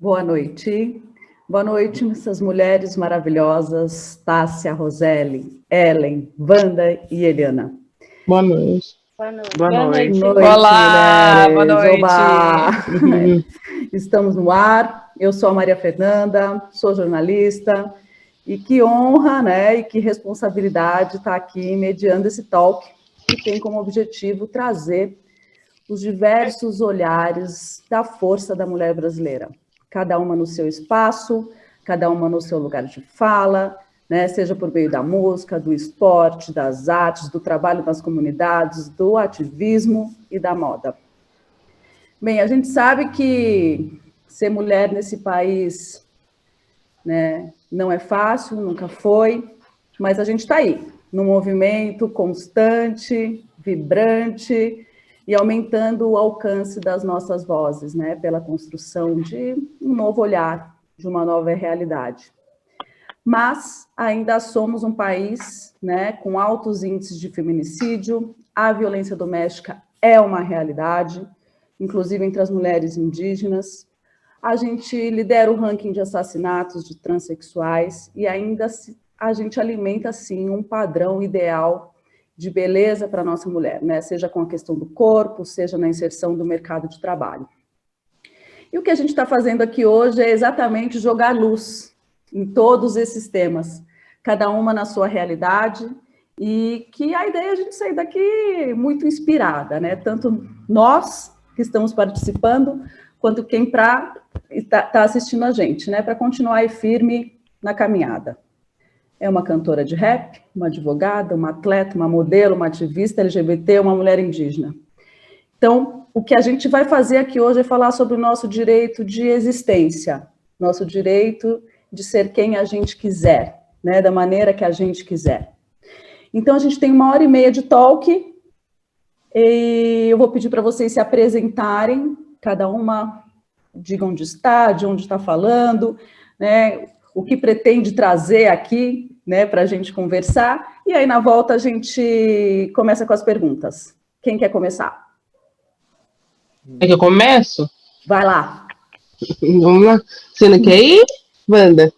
Boa noite. Boa noite, essas mulheres maravilhosas, Tássia, Roseli, Ellen, Wanda e Eliana. Boa noite. Boa noite. Boa noite. Olá, mulheres. boa noite. Oba! Estamos no ar. Eu sou a Maria Fernanda, sou jornalista, e que honra, né, e que responsabilidade estar aqui mediando esse talk, que tem como objetivo trazer os diversos olhares da força da mulher brasileira. Cada uma no seu espaço, cada uma no seu lugar de fala, né, seja por meio da música, do esporte, das artes, do trabalho nas comunidades, do ativismo e da moda. Bem, a gente sabe que ser mulher nesse país, né, não é fácil, nunca foi, mas a gente está aí, num movimento constante, vibrante, e aumentando o alcance das nossas vozes, né, pela construção de um novo olhar, de uma nova realidade. Mas ainda somos um país, né, com altos índices de feminicídio, a violência doméstica é uma realidade, inclusive entre as mulheres indígenas. A gente lidera o ranking de assassinatos de transexuais e ainda a gente alimenta, sim, um padrão ideal de beleza para a nossa mulher, né? Seja com a questão do corpo, seja na inserção do mercado de trabalho. E o que a gente está fazendo aqui hoje é exatamente jogar luz em todos esses temas, cada uma na sua realidade, e que a ideia é a gente sair daqui muito inspirada, né? Tanto nós que estamos participando, quanto quem está assistindo a gente, né? Para continuar aí firme na caminhada. É uma cantora de rap, uma advogada, uma atleta, uma modelo, uma ativista LGBT, uma mulher indígena. Então, o que a gente vai fazer aqui hoje é falar sobre o nosso direito de existência, nosso direito de ser quem a gente quiser, né, da maneira que a gente quiser. Então, a gente tem 1h30 de talk, e eu vou pedir para vocês se apresentarem, cada uma diga onde está, de onde está falando, né, o que pretende trazer aqui, né, para a gente conversar, e aí na volta a gente começa com as perguntas. Quem quer começar? É que eu começo? Vai lá. Vamos lá. Você não quer ir, Wanda?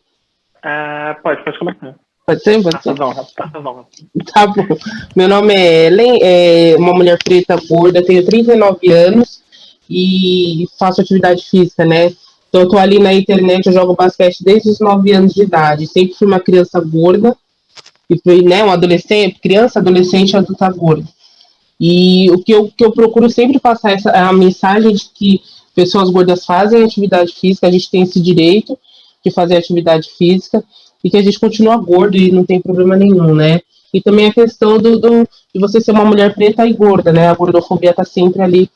Pode começar. Pode ser? Pode ser. Tá bom. Tá bom. Meu nome é Ellen, uma mulher preta gorda, tenho 39 anos e faço atividade física, né? Então eu tô ali na internet, eu jogo basquete desde os 9 anos de idade. Sempre fui uma criança gorda, e fui, né, uma adolescente, criança, adolescente e adulta gorda. E o que eu procuro sempre passar a mensagem de que pessoas gordas fazem atividade física, a gente tem esse direito de fazer atividade física e que a gente continua gordo e não tem problema nenhum, né? E também a questão de você ser uma mulher preta e gorda, né? A gordofobia está sempre ali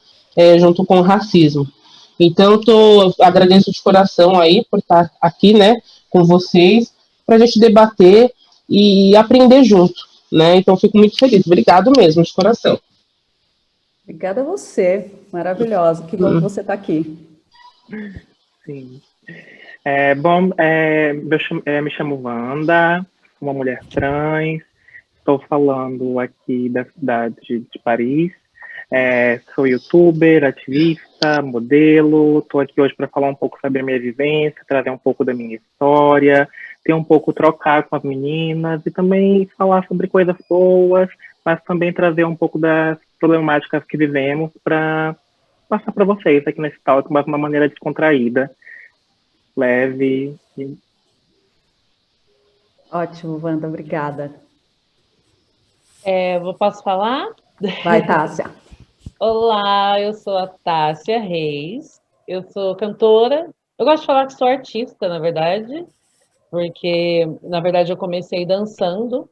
junto com o racismo. Então, agradeço de coração aí por estar aqui, né, com vocês, para a gente debater e aprender junto, né? Então, fico muito feliz. Obrigado mesmo, de coração. Obrigada a você, maravilhosa. Que bom que você está aqui. Sim. Me chamo Wanda, uma mulher trans, estou falando aqui da cidade de Paris, sou youtuber, ativista, modelo, estou aqui hoje para falar um pouco sobre a minha vivência, trazer um pouco da minha história, ter um pouco trocar com as meninas e também falar sobre coisas boas, mas também trazer um pouco das problemáticas que vivemos para passar para vocês aqui nesse talk, mas de uma maneira descontraída, leve. Ótimo, Wanda, obrigada. Posso falar? Vai, Tássia. Olá, eu sou a Tássia Reis, eu sou cantora, eu gosto de falar que sou artista, na verdade, porque, na verdade, eu comecei dançando,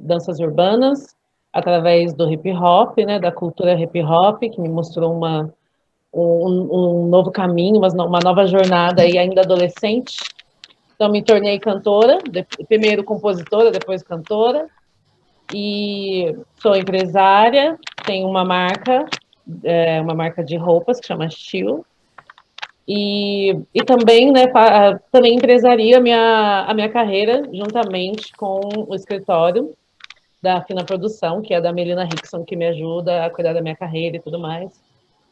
danças urbanas, através do hip hop, né, da cultura hip hop, que me mostrou um novo caminho, uma nova jornada aí ainda adolescente. Então, me tornei cantora, primeiro compositora, depois cantora, e sou empresária, tenho uma marca de roupas que chama Chill, e também, né, também empresaria a minha carreira juntamente com o escritório da Fina Produção, que é da Melina Rickson, que me ajuda a cuidar da minha carreira e tudo mais.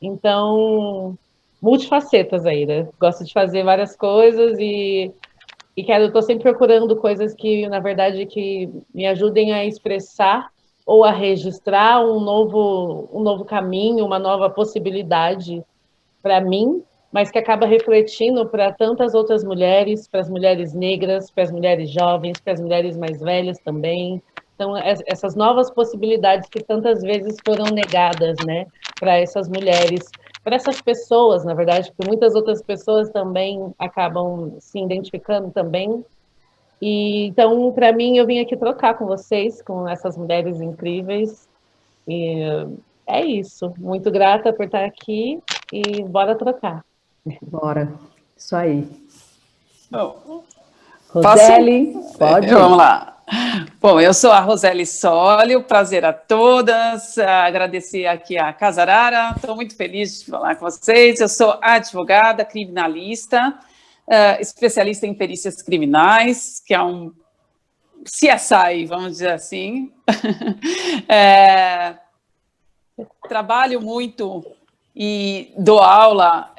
Então, multifacetas aí, né? Gosto de fazer várias coisas e quero, estou sempre procurando coisas que, na verdade, que me ajudem a expressar ou a registrar um novo caminho, uma nova possibilidade para mim, mas que acaba refletindo para tantas outras mulheres, para as mulheres negras, para as mulheres jovens, para as mulheres mais velhas também. Então, essas novas possibilidades que tantas vezes foram negadas, né, para essas mulheres, para essas pessoas, na verdade, porque muitas outras pessoas também acabam se identificando também. E então, para mim, eu vim aqui trocar com vocês, com essas mulheres incríveis. E é isso. Muito grata por estar aqui e bora trocar. Bora. Isso aí. Bom, Roseli, pode? Vamos lá. Bom, eu sou a Roseli Sólio, prazer a todas, agradecer aqui a Casarara, estou muito feliz de falar com vocês. Eu sou advogada criminalista, especialista em perícias criminais, que é um CSI, vamos dizer assim. Trabalho muito e dou aula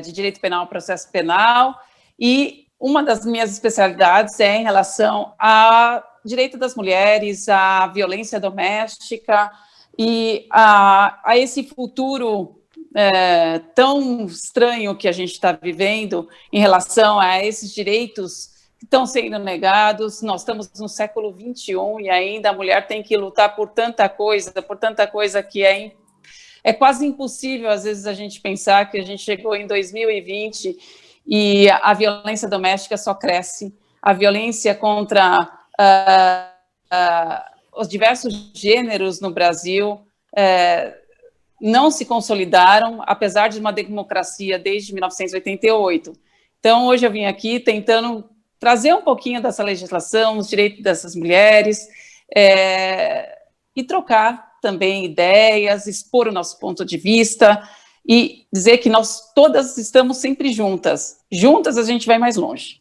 de direito penal, processo penal, e uma das minhas especialidades é em relação a direito das mulheres, à violência doméstica e a esse futuro tão estranho que a gente está vivendo em relação a esses direitos que estão sendo negados. Nós estamos no século XXI e ainda a mulher tem que lutar por tanta coisa que é quase impossível, às vezes, a gente pensar que a gente chegou em 2020 e a violência doméstica só cresce, a violência contra os diversos gêneros no Brasil não se consolidaram, apesar de uma democracia desde 1988. Então, hoje eu vim aqui tentando trazer um pouquinho dessa legislação, os direitos dessas mulheres, e trocar também ideias, expor o nosso ponto de vista e dizer que nós todas estamos sempre juntas. Juntas a gente vai mais longe.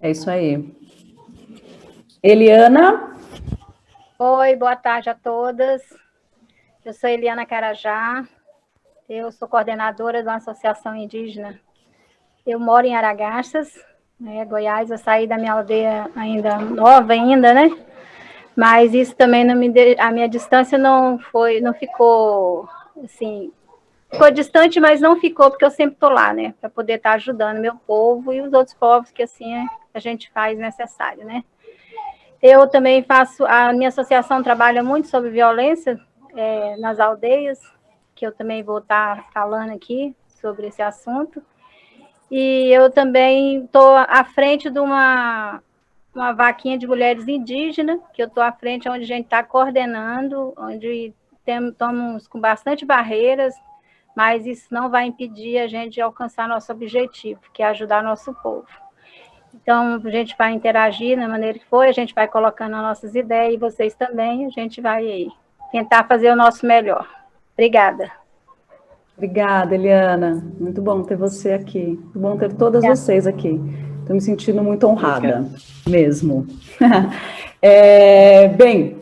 É isso aí. Eliana? Oi, boa tarde a todas. Eu sou Eliana Carajá, eu sou coordenadora de uma associação indígena. Eu moro em Aragarças, né, Goiás. Eu saí da minha aldeia ainda nova ainda, né? Mas isso também a minha distância não ficou assim, ficou distante, mas não ficou porque eu sempre estou lá, né, para poder estar ajudando meu povo e os outros povos que assim a gente faz necessário, né? Eu também a minha associação trabalha muito sobre violência nas aldeias, que eu também vou estar falando aqui sobre esse assunto. E eu também estou à frente de uma vaquinha de mulheres indígenas, que eu estou à frente, onde a gente está coordenando, onde estamos com bastante barreiras, mas isso não vai impedir a gente de alcançar nosso objetivo, que é ajudar nosso povo. Então, a gente vai interagir da maneira que for, a gente vai colocando as nossas ideias, e vocês também, a gente vai aí tentar fazer o nosso melhor. Obrigada. Obrigada, Eliana. Muito bom ter você aqui. Muito bom ter todas vocês aqui. Estou me sentindo muito honrada, mesmo. Bem,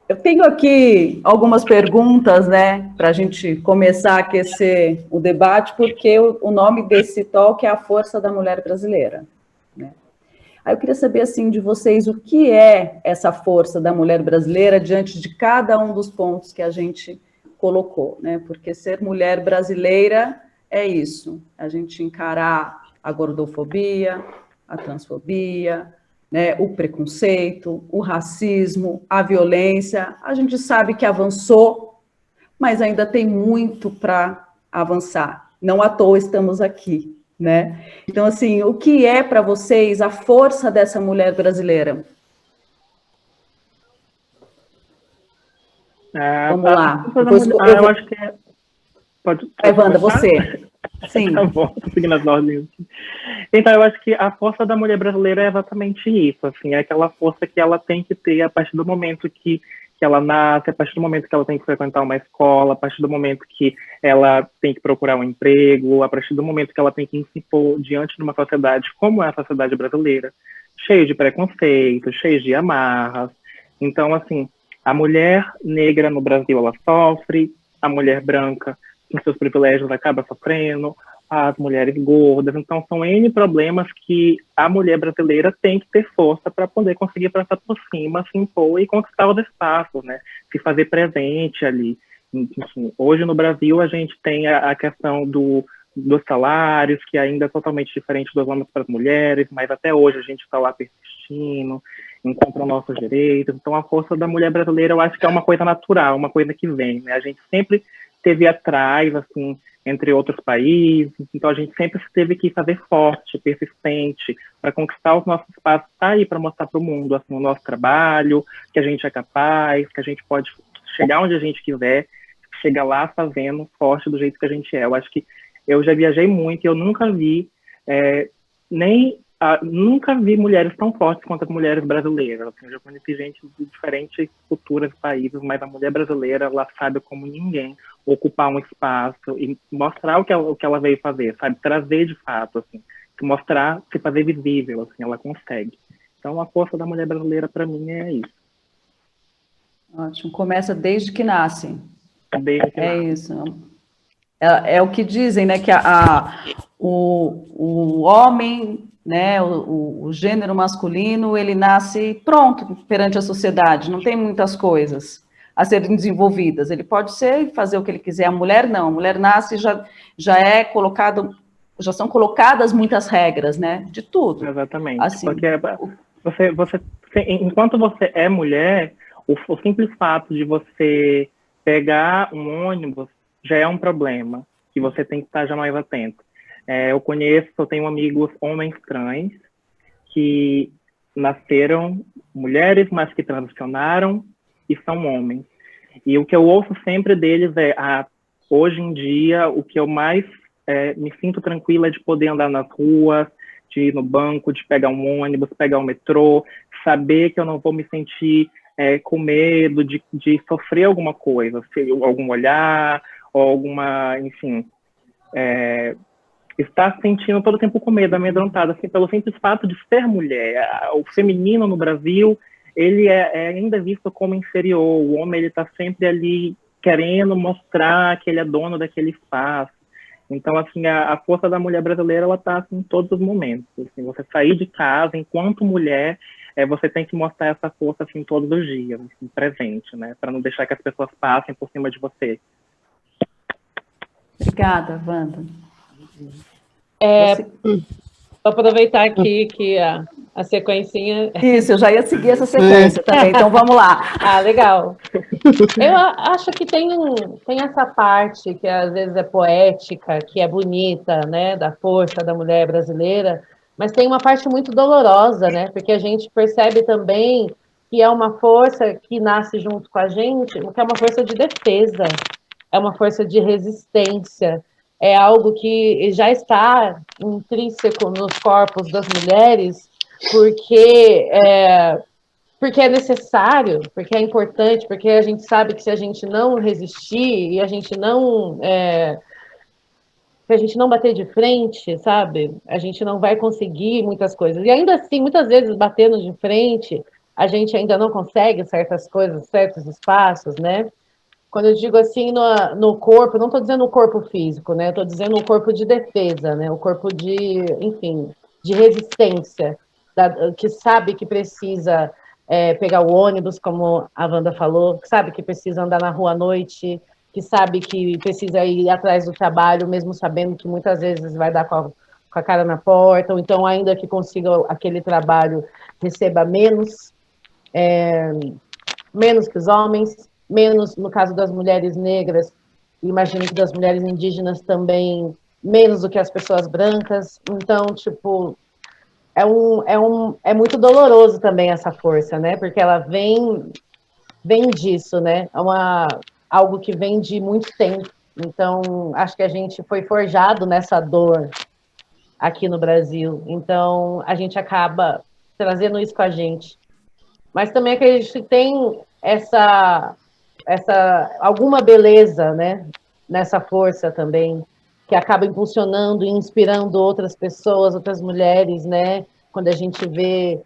eu tenho aqui algumas perguntas, né, para a gente começar a aquecer o debate, porque o nome desse talk é A Força da Mulher Brasileira, né? Aí eu queria saber, assim, de vocês, o que é essa força da mulher brasileira diante de cada um dos pontos que a gente colocou, né? Porque ser mulher brasileira é isso, a gente encarar a gordofobia, a transfobia, né, o preconceito, o racismo, a violência. A gente sabe que avançou, mas ainda tem muito para avançar. Não à toa estamos aqui, né? Então, assim, o que é para vocês a força dessa mulher brasileira? Vamos lá. Eu acho que é... Pode Wanda, você. Sim. Tá bom, seguindo as ordens. Então, eu acho que a força da mulher brasileira é exatamente isso, assim, é aquela força que ela tem que ter a partir do momento que ela nasce, a partir do momento que ela tem que frequentar uma escola, a partir do momento que ela tem que procurar um emprego, a partir do momento que ela tem que se impor diante de uma sociedade como é a sociedade brasileira, cheia de preconceito, cheia de amarras. Então, assim, a mulher negra no Brasil, ela sofre, a mulher branca com seus privilégios acaba sofrendo, as mulheres gordas. Então, são N problemas que a mulher brasileira tem que ter força para poder conseguir passar por cima, se impor e conquistar os espaços, né? Se fazer presente ali. Enfim, hoje no Brasil a gente tem a questão dos salários, que ainda é totalmente diferente dos homens para as mulheres, mas até hoje a gente está lá persistindo, encontra nossos direitos. Então, a força da mulher brasileira, eu acho que é uma coisa natural, uma coisa que vem, né? A gente sempre teve atrás, assim, entre outros países, então a gente sempre teve que fazer forte, persistente, para conquistar os nossos espaços, tá aí para mostrar para o mundo, assim, o nosso trabalho, que a gente é capaz, que a gente pode chegar onde a gente quiser, chegar lá fazendo forte do jeito que a gente é. Eu acho que eu já viajei muito e eu nunca vi nunca vi mulheres tão fortes quanto as mulheres brasileiras. Assim, eu já conheci gente de diferentes culturas e países, mas a mulher brasileira, ela sabe como ninguém ocupar um espaço e mostrar o que ela veio fazer, sabe? Trazer de fato, assim, se mostrar, se fazer visível, assim, ela consegue. Então, a força da mulher brasileira, para mim, é isso. Ótimo, começa desde que nasce. Desde que nasce. Isso. É o que dizem, né, que o homem, né, o gênero masculino, ele nasce pronto perante a sociedade, não tem muitas coisas a serem desenvolvidas. Ele pode ser e fazer o que ele quiser. A mulher não, a mulher nasce e já é colocado, já são colocadas muitas regras, né, de tudo. Exatamente. Assim, porque enquanto você é mulher, o simples fato de você pegar um ônibus já é um problema, que você tem que estar já mais atento. Eu tenho amigos homens trans que nasceram mulheres, mas que transicionaram e são homens. E o que eu ouço sempre deles hoje em dia, o que eu mais me sinto tranquila é de poder andar nas ruas, de ir no banco, de pegar um ônibus, pegar um metrô, saber que eu não vou me sentir com medo de sofrer alguma coisa, algum olhar, ou alguma, enfim, está sentindo todo o tempo com medo, amedrontada, assim, pelo simples fato de ser mulher. O feminino no Brasil, ele é ainda visto como inferior. O homem, ele está sempre ali querendo mostrar que ele é dono daquele espaço. Então, assim, a força da mulher brasileira, ela está assim, em todos os momentos. Assim, você sair de casa, enquanto mulher, você tem que mostrar essa força assim, todos os dias, assim, presente, né? Para não deixar que as pessoas passem por cima de você. obrigada, Wanda. Vou aproveitar aqui que a sequencinha... Isso, eu já ia seguir essa sequência também, então vamos lá. Legal. Eu acho que tem essa parte que às vezes é poética, que é bonita, né, da força da mulher brasileira, mas tem uma parte muito dolorosa, né, porque a gente percebe também que é uma força que nasce junto com a gente, que é uma força de defesa, é uma força de resistência, é algo que já está intrínseco nos corpos das mulheres, porque é necessário, porque é importante, porque a gente sabe que se a gente não resistir e a gente não se a gente não bater de frente, sabe, a gente não vai conseguir muitas coisas. E ainda assim, muitas vezes batendo de frente, a gente ainda não consegue certas coisas, certos espaços, né? Quando eu digo assim no corpo, não estou dizendo o corpo físico, né? Estou dizendo o corpo de defesa, né? O corpo de, enfim, de resistência, que sabe que precisa pegar o ônibus, como a Wanda falou, que sabe que precisa andar na rua à noite, que sabe que precisa ir atrás do trabalho, mesmo sabendo que muitas vezes vai dar com a cara na porta, ou então ainda que consiga aquele trabalho, receba menos que os homens, menos no caso das mulheres negras, imagino que das mulheres indígenas também, menos do que as pessoas brancas. Então, tipo, é muito doloroso também essa força, né? Porque ela vem disso, né? Algo que vem de muito tempo. Então, acho que a gente foi forjado nessa dor aqui no Brasil. Então, a gente acaba trazendo isso com a gente. Mas também acredito que tem alguma beleza, né, nessa força também, que acaba impulsionando e inspirando outras pessoas, outras mulheres, né, quando a gente vê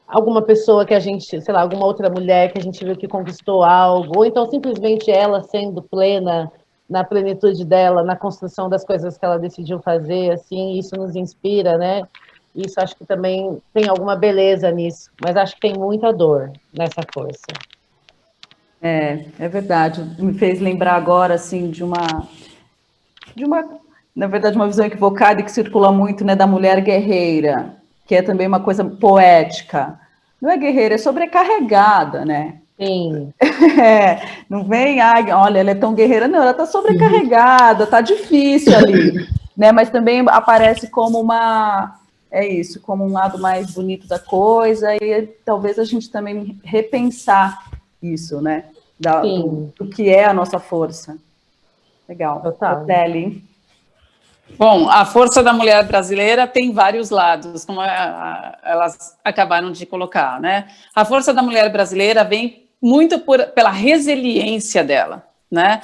alguma pessoa que a gente, sei lá, alguma outra mulher que a gente viu que conquistou algo, ou então simplesmente ela sendo plena, na plenitude dela, na construção das coisas que ela decidiu fazer, assim, isso nos inspira, né? Isso acho que também tem alguma beleza nisso, mas acho que tem muita dor nessa força. É verdade. Me fez lembrar agora, assim, na verdade, uma visão equivocada e que circula muito, né, da mulher guerreira, que é também uma coisa poética. Não é guerreira, é sobrecarregada, né? Sim. Não vem, olha, ela é tão guerreira, não, ela está sobrecarregada, está difícil ali, né? Mas também aparece como como um lado mais bonito da coisa, e talvez a gente também repensar isso, né? Do que é a nossa força. Legal. Total. Oteli. Bom, a força da mulher brasileira tem vários lados, como elas acabaram de colocar, né? A força da mulher brasileira vem muito pela resiliência dela, né?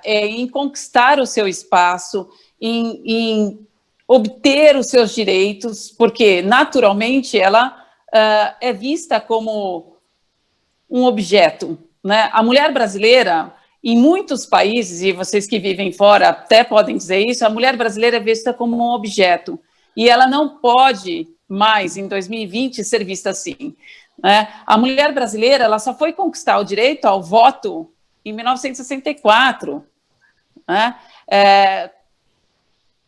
Em conquistar o seu espaço, em obter os seus direitos, porque naturalmente ela é vista como um objeto, né? A mulher brasileira, em muitos países, e vocês que vivem fora até podem dizer isso, a mulher brasileira é vista como um objeto, e ela não pode mais, em 2020, ser vista assim, né? A mulher brasileira, ela só foi conquistar o direito ao voto em 1964, né?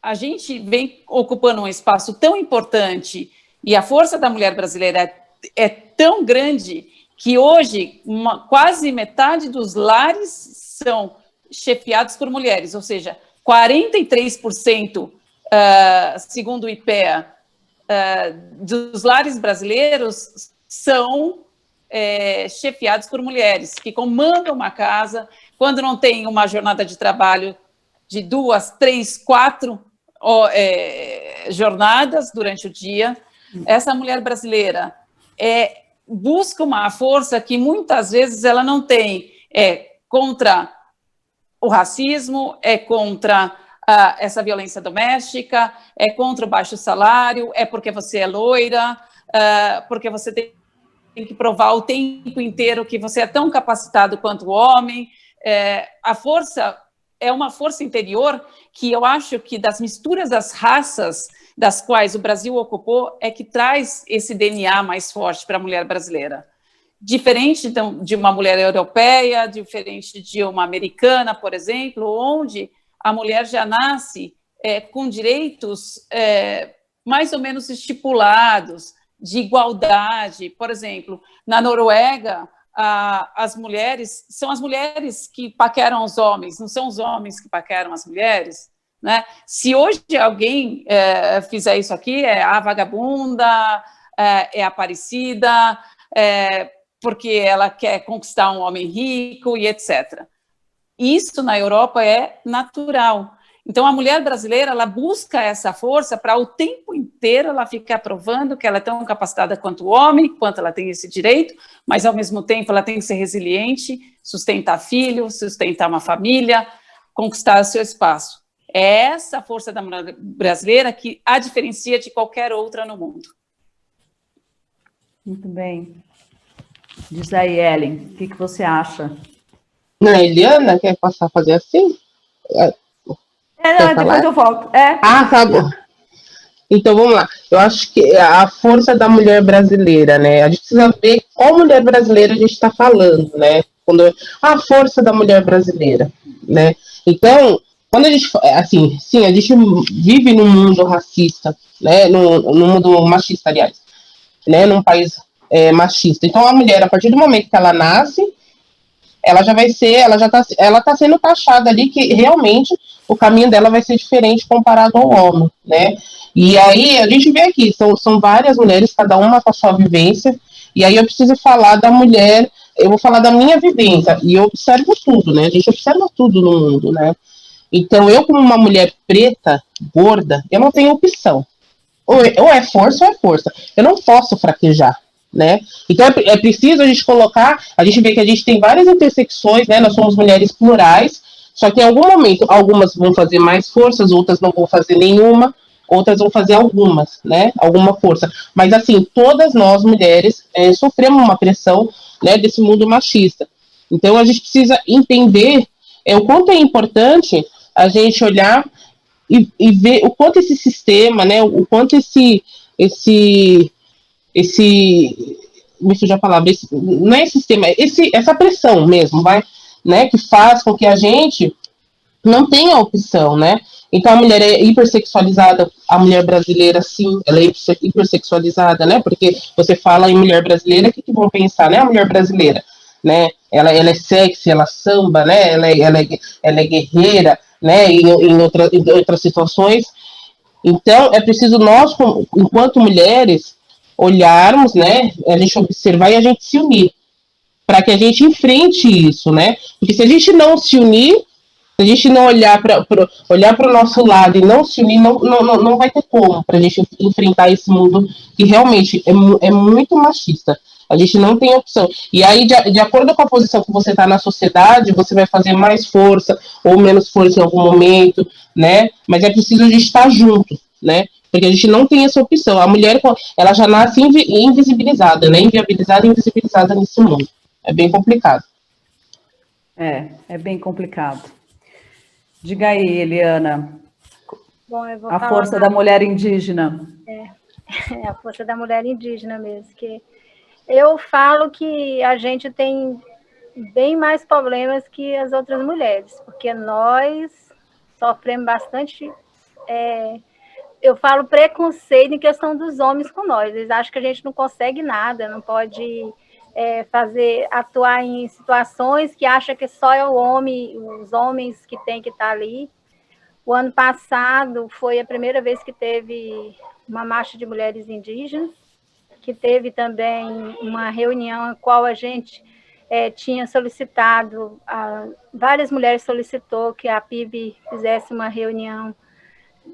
A gente vem ocupando um espaço tão importante, e a força da mulher brasileira é tão grande, que hoje quase metade dos lares são chefiados por mulheres, ou seja, 43%, segundo o IPEA, dos lares brasileiros são chefiados por mulheres, que comandam uma casa, quando não tem uma jornada de trabalho de 2, 3, 4 jornadas durante o dia. Essa mulher brasileira busca uma força que muitas vezes ela não tem, contra o racismo, contra essa violência doméstica, contra o baixo salário, porque você é loira, porque você tem que provar o tempo inteiro que você é tão capacitado quanto o homem. A força é uma força interior que eu acho que das misturas das raças das quais o Brasil ocupou é que traz esse DNA mais forte para a mulher brasileira. Diferente de uma mulher europeia, diferente de uma americana, por exemplo, onde a mulher já nasce com direitos mais ou menos estipulados, de igualdade. Por exemplo, na Noruega, as mulheres são as mulheres que paqueram os homens, não são os homens que paqueram as mulheres, né? Se hoje alguém fizer isso aqui, é a vagabunda, é a aparecida, porque ela quer conquistar um homem rico e etc. Isso na Europa é natural. Então, a mulher brasileira, ela busca essa força para o tempo inteiro ela ficar provando que ela é tão capacitada quanto o homem, quanto ela tem esse direito, mas, ao mesmo tempo, ela tem que ser resiliente, sustentar filhos, sustentar uma família, conquistar o seu espaço. É essa força da mulher brasileira que a diferencia de qualquer outra no mundo. Muito bem. Diz aí, Ellen, o que você acha? Não, a Eliana quer passar a fazer assim? Depois eu volto. Tá bom. Então, vamos lá. Eu acho que a força da mulher brasileira, né? A gente precisa ver qual mulher brasileira a gente está falando, né? A força da mulher brasileira, né? Então, quando a gente, assim, sim, a gente vive num mundo racista, né? Num mundo machista, aliás, né? Num país machista. Então, a mulher, a partir do momento que ela nasce, ela já vai ser, ela está sendo taxada ali que realmente o caminho dela vai ser diferente comparado ao homem, né? E aí a gente vê aqui, são várias mulheres, cada uma com a sua vivência, e aí eu preciso falar da mulher, eu vou falar da minha vivência, e eu observo tudo, né? A gente observa tudo no mundo, né? Então, eu como uma mulher preta, gorda, eu não tenho opção. Ou é força ou é força. Eu não posso fraquejar, né? Então é preciso a gente colocar, a gente vê que a gente tem várias intersecções, né? Nós somos mulheres plurais, só que em algum momento algumas vão fazer mais forças, outras não vão fazer nenhuma, outras vão fazer algumas, né? Alguma força. Mas, assim, todas nós, mulheres, sofremos uma pressão, né, desse mundo machista. Então, a gente precisa entender o quanto é importante a gente olhar e ver o quanto esse sistema, né, o quanto me fugiu a palavra, não é sistema, essa pressão mesmo, vai, né, que faz com que a gente não tem a opção, né? Então a mulher é hipersexualizada, a mulher brasileira, sim, ela é hipersexualizada, né? Porque você fala em mulher brasileira, o que vão pensar, né? A mulher brasileira, né? Ela é sexy, ela samba, né? Ela é guerreira, né? Em outras situações. Então é preciso nós, enquanto mulheres, olharmos, né? A gente observar e a gente se unir para que a gente enfrente isso, né? Porque se a gente não se unir, se a gente não olhar para o nosso lado e não se unir, não vai ter como para a gente enfrentar esse mundo que realmente é muito machista. A gente não tem opção. E aí, de acordo com a posição que você está na sociedade, você vai fazer mais força ou menos força em algum momento, né? Mas é preciso a gente estar junto, né? Porque a gente não tem essa opção. A mulher, ela já nasce invisibilizada, né? Inviabilizada e invisibilizada nesse mundo. É bem complicado. É bem complicado. Diga aí, Eliana, Bom, eu vou a falar força da mulher indígena. É a força da mulher indígena mesmo, que eu falo que a gente tem bem mais problemas que as outras mulheres, porque nós sofremos bastante, eu falo preconceito em questão dos homens com nós, eles acham que a gente não consegue nada, não pode atuar em situações que acha que só é os homens que tem que estar ali. O ano passado foi a primeira vez que teve uma marcha de mulheres indígenas, que teve também uma reunião em qual a gente tinha solicitado, várias mulheres solicitou que a PIB fizesse uma reunião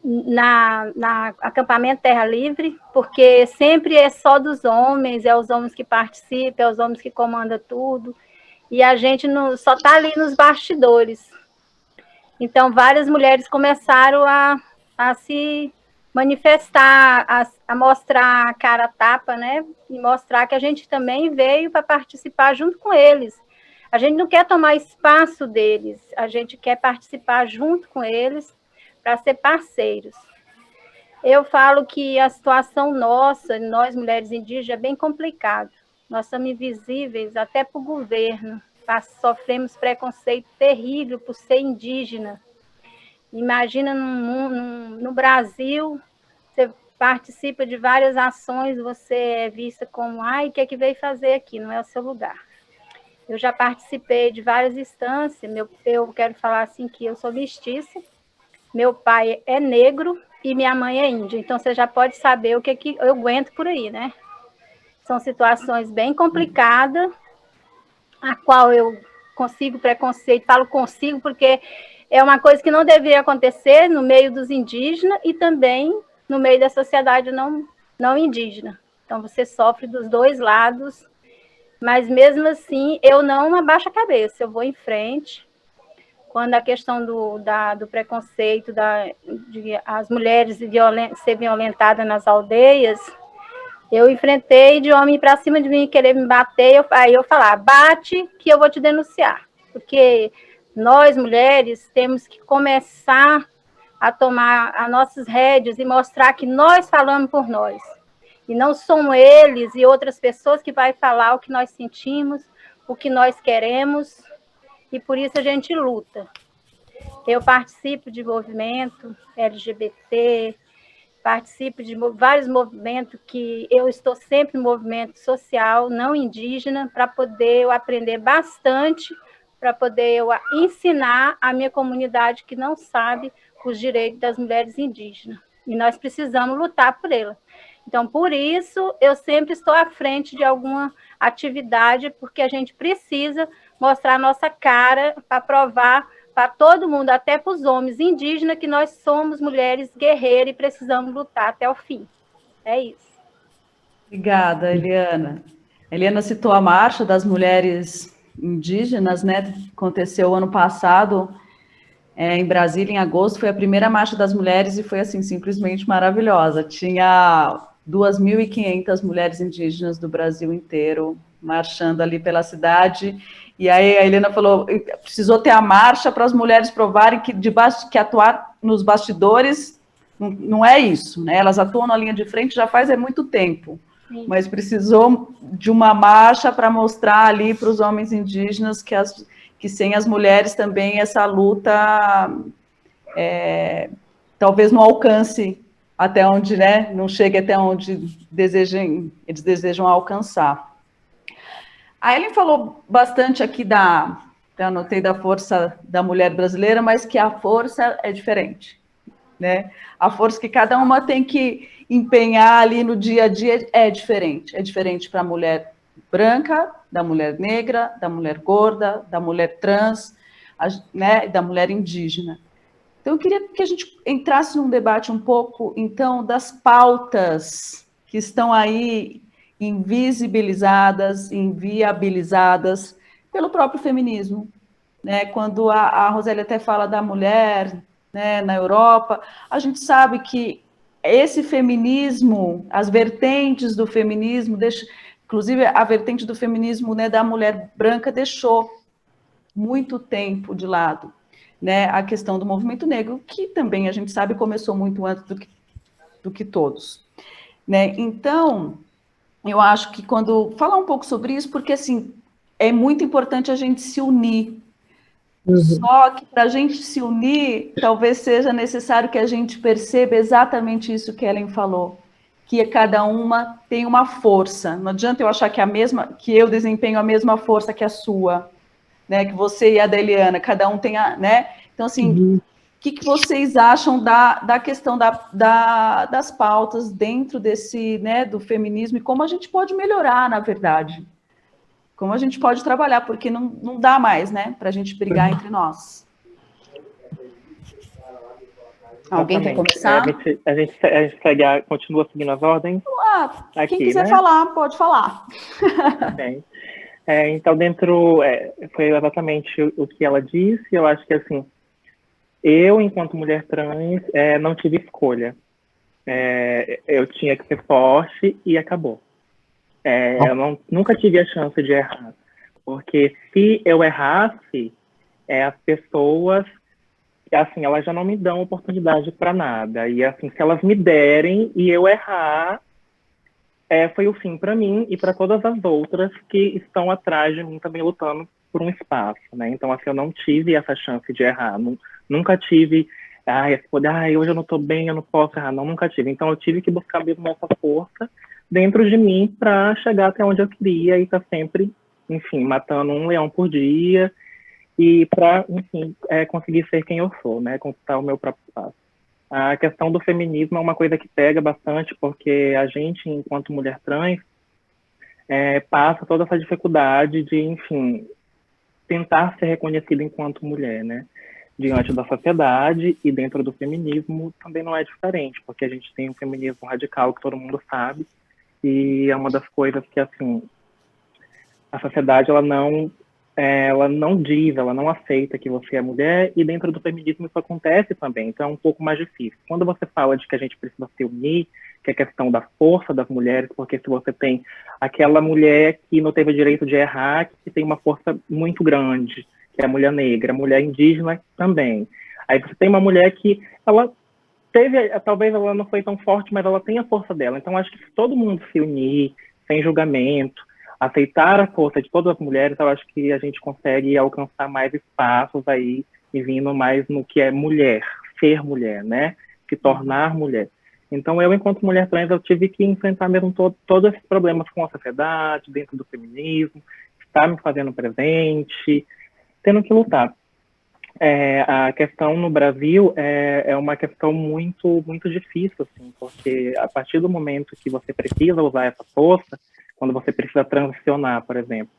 na acampamento Terra Livre, porque sempre é só dos homens, é os homens que participam, é os homens que comandam tudo, e a gente só está ali nos bastidores. Então, várias mulheres começaram a se manifestar, a mostrar a cara a tapa, né? E mostrar que a gente também veio para participar junto com eles. A gente não quer tomar espaço deles, a gente quer participar junto com eles para ser parceiros. Eu falo que a situação nossa, nós mulheres indígenas, é bem complicada. Nós somos invisíveis até para o governo. Sofremos preconceito terrível por ser indígena. Imagina no Brasil, você participa de várias ações, você é vista como, o que é que veio fazer aqui? Não é o seu lugar. Eu já participei de várias instâncias, eu quero falar assim que eu sou mestiça, meu pai é negro e minha mãe é índia, então você já pode saber o que eu aguento por aí, né? São situações bem complicadas, a qual eu consigo preconceito, falo consigo porque é uma coisa que não deveria acontecer no meio dos indígenas e também no meio da sociedade não indígena. Então, você sofre dos dois lados, mas mesmo assim, eu não abaixo a cabeça, eu vou em frente. Quando a questão do preconceito, de as mulheres ser violentadas nas aldeias, eu enfrentei de homem para cima de mim, querer me bater, aí eu falar, bate que eu vou te denunciar. Porque nós, mulheres, temos que começar a tomar as nossas rédeas e mostrar que nós falamos por nós. E não são eles e outras pessoas que vai falar o que nós sentimos, o que nós queremos, e por isso a gente luta. Eu participo de movimento LGBT, participo de vários movimentos que eu estou sempre no movimento social, não indígena, para poder eu aprender bastante, para poder eu ensinar a minha comunidade que não sabe os direitos das mulheres indígenas. E nós precisamos lutar por ela. Então, por isso, eu sempre estou à frente de alguma atividade, porque a gente precisa mostrar a nossa cara para provar para todo mundo, até para os homens indígenas, que nós somos mulheres guerreiras e precisamos lutar até o fim. É isso. Obrigada, Eliana. Eliana citou a Marcha das Mulheres Indígenas, né? Aconteceu ano passado. em Brasília, em agosto, foi a primeira marcha das mulheres e foi, assim, simplesmente maravilhosa. Tinha 2.500 mulheres indígenas do Brasil inteiro marchando ali pela cidade. E aí a Helena falou, precisou ter a marcha para as mulheres provarem que atuar nos bastidores não é isso, né? Elas atuam na linha de frente já faz muito tempo. Sim. Mas precisou de uma marcha para mostrar ali para os homens indígenas que sem as mulheres também essa luta talvez não alcance até onde, né, não chegue até onde eles desejam alcançar. A Ellen falou bastante aqui eu anotei da força da mulher brasileira, mas que a força é diferente, né? A força que cada uma tem que empenhar ali no dia a dia é diferente para a mulher branca, da mulher negra, da mulher gorda, da mulher trans, né, da mulher indígena. Então, eu queria que a gente entrasse num debate um pouco, então, das pautas que estão aí invisibilizadas, inviabilizadas pelo próprio feminismo, né? Quando a Rosélia até fala da mulher, né, na Europa, a gente sabe que esse feminismo, as vertentes do feminismo, inclusive a vertente do feminismo, né, da mulher branca deixou muito tempo de lado, né, a questão do movimento negro, que também a gente sabe começou muito antes do que todos, né? Então, eu acho que falar um pouco sobre isso, porque assim é muito importante a gente se unir. Só que para a gente se unir, talvez seja necessário que a gente perceba exatamente isso que Ellen falou, que cada uma tem uma força. Não adianta eu achar que eu desempenho a mesma força que a sua, né? Que você e a da Eliana, cada um tem né? Então, assim, o que vocês acham da questão das pautas dentro desse, né, do feminismo e como a gente pode melhorar, na verdade? Como a gente pode trabalhar, porque não dá mais, né, para a gente brigar entre nós. Alguém quer começar? A gente continua seguindo as ordens? Quem quiser, né, falar, pode falar. Bem, então, foi exatamente o que ela disse. Eu acho que, assim, eu, enquanto mulher trans, não tive escolha. Eu tinha que ser forte e acabou. Eu nunca tive a chance de errar, porque se eu errasse, as pessoas, assim, elas já não me dão oportunidade para nada. E, assim, se elas me derem e eu errar, foi o fim para mim e para todas as outras que estão atrás de mim também lutando por um espaço, né? Então, assim, eu não tive essa chance de errar. Nunca tive, hoje eu não estou bem, eu não posso errar. Não, nunca tive. Então, eu tive que buscar mesmo essa força dentro de mim para chegar até onde eu queria e estar sempre, enfim, matando um leão por dia e para, enfim, conseguir ser quem eu sou, né? Conquistar o meu próprio espaço. A questão do feminismo é uma coisa que pega bastante, porque a gente, enquanto mulher trans, passa toda essa dificuldade de, enfim, tentar ser reconhecida enquanto mulher, né? Diante da sociedade e dentro do feminismo também não é diferente, porque a gente tem um feminismo radical que todo mundo sabe, e é uma das coisas que, assim, a sociedade, ela não diz, ela não aceita que você é mulher, e dentro do feminismo isso acontece também, então é um pouco mais difícil. Quando você fala de que a gente precisa se unir, que é a questão da força das mulheres, porque se você tem aquela mulher que não teve o direito de errar, que tem uma força muito grande, que é a mulher negra, a mulher indígena também. Aí você tem uma mulher que ela talvez ela não foi tão forte, mas ela tem a força dela. Então acho que se todo mundo se unir, sem julgamento, aceitar a força de todas as mulheres, eu acho que a gente consegue alcançar mais espaços aí e vindo mais no que é mulher, ser mulher, né? Se tornar mulher. Então, eu, enquanto mulher trans, eu tive que enfrentar mesmo todos esses problemas com a sociedade, dentro do feminismo, estar me fazendo presente, tendo que lutar. A questão no Brasil é uma questão muito, muito difícil, assim, porque a partir do momento que você precisa usar essa força, quando você precisa transicionar, por exemplo,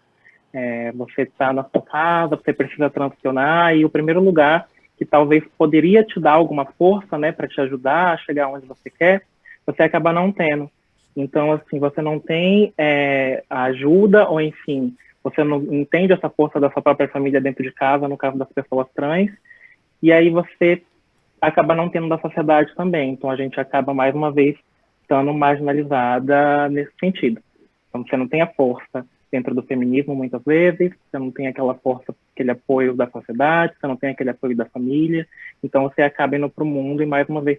você está na sua casa, você precisa transicionar, e o primeiro lugar que talvez poderia te dar alguma força, né, para te ajudar a chegar onde você quer, você acaba não tendo. Então, assim, você não tem a ajuda, ou enfim, você não entende essa força da sua própria família dentro de casa, no caso das pessoas trans, e aí você acaba não tendo da sociedade também. Então a gente acaba, mais uma vez, estando marginalizada nesse sentido. Então você não tem a força dentro do feminismo, muitas vezes, você não tem aquela força, aquele apoio da sociedade, você não tem aquele apoio da família, então você acaba indo para o mundo e, mais uma vez,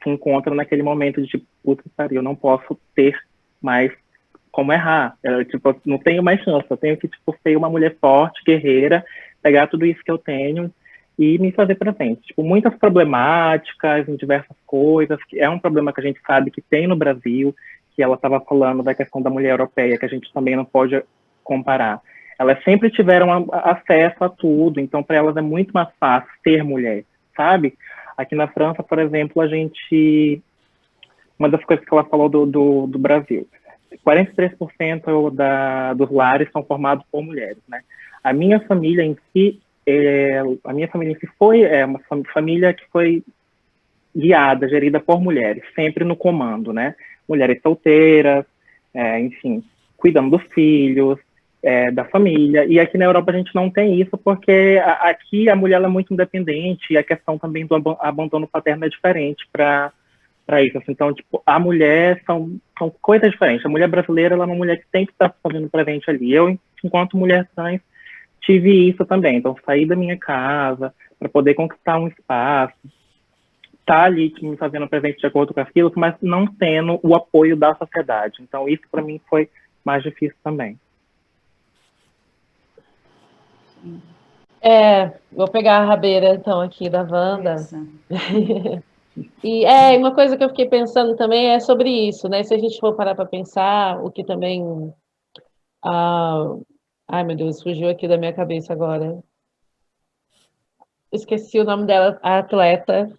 se encontra naquele momento de, tipo, puta que pariu, eu não posso ter mais como errar. Eu, tipo, não tenho mais chance, eu tenho que, tipo, ser uma mulher forte, guerreira, pegar tudo isso que eu tenho e me fazer presente. Tipo, muitas problemáticas em diversas coisas, que é um problema que a gente sabe que tem no Brasil, que ela estava falando da questão da mulher europeia, que a gente também não pode comparar. Elas sempre tiveram acesso a tudo, então para elas é muito mais fácil ser mulher, sabe? Aqui na França, por exemplo, a gente... Uma das coisas que ela falou do Brasil, 43% dos lares são formados por mulheres, né? A minha família em si foi uma família que foi guiada, gerida por mulheres, sempre no comando, né? Mulheres solteiras, enfim, cuidando dos filhos, da família. E aqui na Europa a gente não tem isso, porque aqui a mulher é muito independente e a questão também do abandono paterno é diferente para isso. Assim, então, tipo, a mulher são coisas diferentes. A mulher brasileira ela é uma mulher que tem que estar fazendo presente ali. Eu, enquanto mulher trans, tive isso também. Então, saí da minha casa para poder conquistar um espaço, tá ali me fazendo presente de acordo com aquilo, mas não tendo o apoio da sociedade. Então, isso para mim foi mais difícil também. Vou pegar a rabeira, então, aqui da Wanda. E uma coisa que eu fiquei pensando também é sobre isso, né? Se a gente for parar para pensar, o que também... ai, meu Deus, fugiu aqui da minha cabeça agora. Esqueci o nome dela, a atleta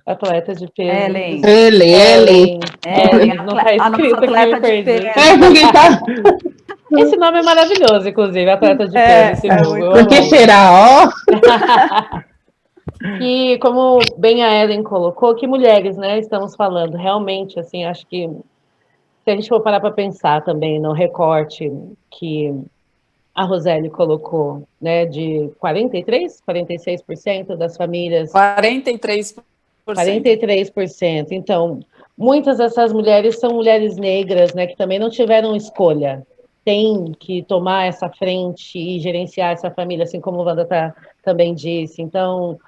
de peso. Ellen. Não está escrito aqui, me perdi. Porque tá... Esse nome é maravilhoso, inclusive, atleta de peso. Por que será, ó? E como bem a Ellen colocou, que mulheres, né, estamos falando, realmente, assim, acho que se a gente for parar para pensar também no recorte que a Roseli colocou, né, de 46% das famílias... 43%. 43%. Então, muitas dessas mulheres são mulheres negras, né, que também não tiveram escolha. Tem que tomar essa frente e gerenciar essa família, assim como a Wanda também disse. Então,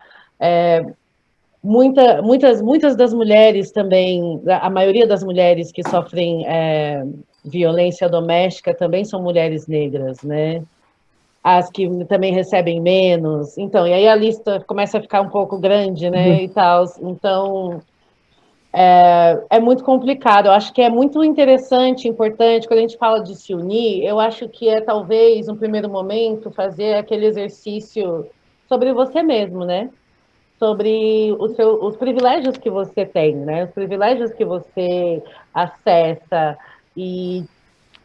muitas das mulheres também, a maioria das mulheres que sofrem violência doméstica também são mulheres negras, né? As que também recebem menos. Então, e aí a lista começa a ficar um pouco grande, né, e tal. Então, é muito complicado. Eu acho que é muito interessante, importante, quando a gente fala de se unir, eu acho que talvez, no primeiro momento, fazer aquele exercício sobre você mesmo, né? Sobre os privilégios que você tem, né? Os privilégios que você acessa e,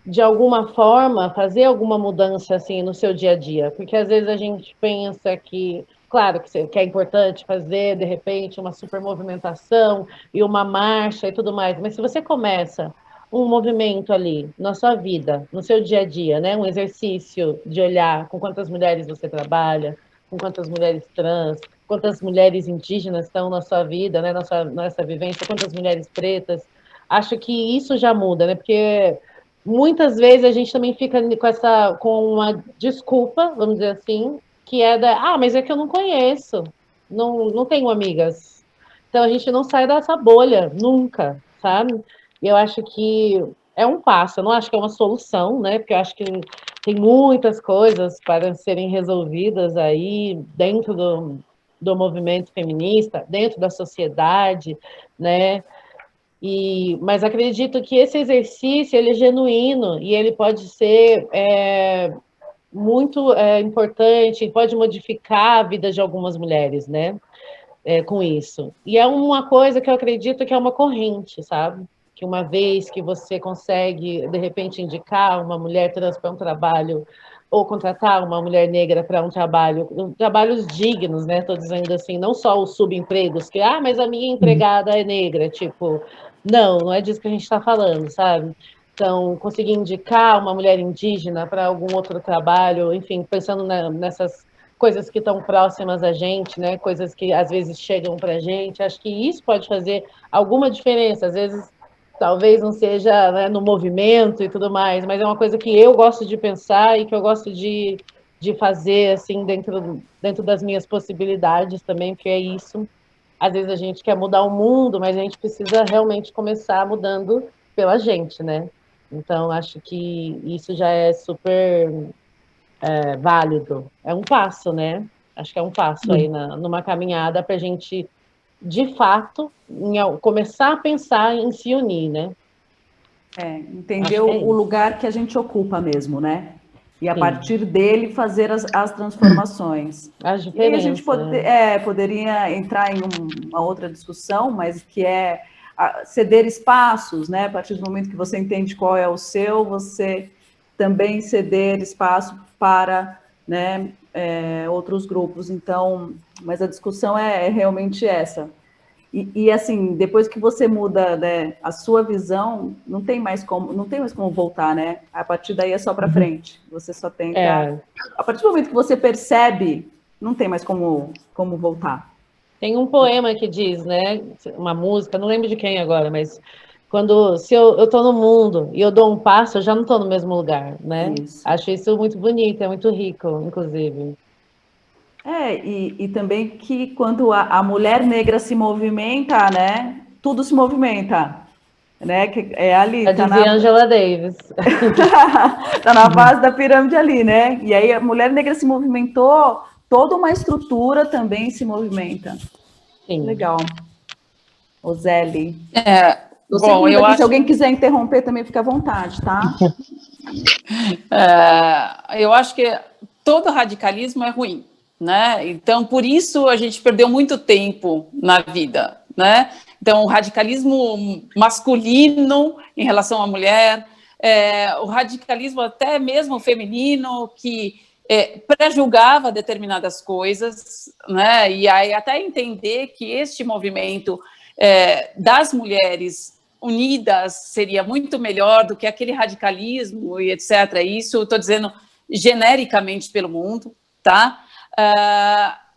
de alguma forma, fazer alguma mudança assim no seu dia a dia, porque às vezes a gente pensa que, claro, que é importante fazer, de repente, uma super movimentação e uma marcha e tudo mais, mas se você começa um movimento ali na sua vida, no seu dia a dia, né, um exercício de olhar com quantas mulheres você trabalha, com quantas mulheres trans, quantas mulheres indígenas estão na sua vida, né, nessa vivência, quantas mulheres pretas, acho que isso já muda, né, porque muitas vezes a gente também fica com uma desculpa, vamos dizer assim, que mas é que eu não conheço, não tenho amigas. Então a gente não sai dessa bolha nunca, sabe? E eu acho que é um passo, eu não acho que é uma solução, né? Porque eu acho que tem muitas coisas para serem resolvidas aí dentro do movimento feminista, dentro da sociedade, né? Mas acredito que esse exercício ele é genuíno e ele pode ser muito importante, pode modificar a vida de algumas mulheres, né? Com isso. E é uma coisa que eu acredito que é uma corrente, sabe? Que uma vez que você consegue, de repente, indicar uma mulher trans para um trabalho ou contratar uma mulher negra para um trabalhos dignos, né? Estou dizendo assim, não só os subempregos, que, mas a minha empregada é negra, tipo, não é disso que a gente está falando, sabe? Então, conseguir indicar uma mulher indígena para algum outro trabalho, enfim, pensando nessas coisas que estão próximas a gente, né? Coisas que às vezes chegam para a gente. Acho que isso pode fazer alguma diferença. Às vezes, talvez não seja, né, no movimento e tudo mais, mas é uma coisa que eu gosto de pensar e que eu gosto de fazer, assim, dentro das minhas possibilidades também, porque é isso. Às vezes a gente quer mudar o mundo, mas a gente precisa realmente começar mudando pela gente, né? Então, acho que isso já é super válido. É um passo, né? Acho que é um passo aí numa caminhada para a gente, de fato, começar a pensar em se unir, né? Entender Acho que é o lugar que a gente ocupa mesmo, né? E a Sim. partir dele fazer as transformações. As E aí a gente diferenças. poderia entrar em uma outra discussão, mas que é ceder espaços, né? A partir do momento que você entende qual é o seu, você também ceder espaço para, né, outros grupos. Então, mas a discussão é realmente essa. E assim, depois que você muda, né, a sua visão, não tem mais como voltar, né? A partir daí é só para frente. Você só tem que a partir do momento que você percebe, não tem mais como voltar. Tem um poema que diz, né? Uma música, não lembro de quem agora, mas se eu estou no mundo e eu dou um passo, eu já não estou no mesmo lugar, né? Isso. Acho isso muito bonito, é muito rico, inclusive. E também que quando a mulher negra se movimenta, né? Tudo se movimenta, né? Que é ali, Já dizia Angela Davis. tá na base da pirâmide ali, né? E aí a mulher negra se movimentou, toda uma estrutura também se movimenta. Sim. Legal. Oseli. Bom, eu acho... Se alguém quiser interromper também, fica à vontade, tá? Eu acho que todo radicalismo é ruim, né? Então, por isso a gente perdeu muito tempo na vida, né? Então, o radicalismo masculino em relação à mulher, o radicalismo até mesmo feminino, que pré-julgava determinadas coisas, né? E aí até entender que este movimento das mulheres unidas seria muito melhor do que aquele radicalismo e etc. Isso estou dizendo genericamente pelo mundo, tá?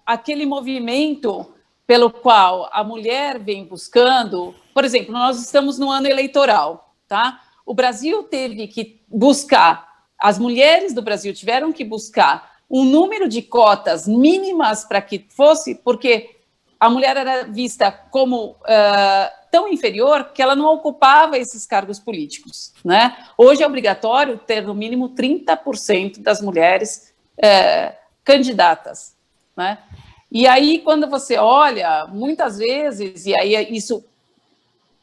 Aquele movimento pelo qual a mulher vem buscando, por exemplo, nós estamos no ano eleitoral, tá? O Brasil teve que buscar, as mulheres do Brasil tiveram que buscar um número de cotas mínimas para que fosse, porque a mulher era vista como tão inferior que ela não ocupava esses cargos políticos, né? Hoje é obrigatório ter no mínimo 30% das mulheres candidatas, né? E aí, quando você olha, muitas vezes, e aí isso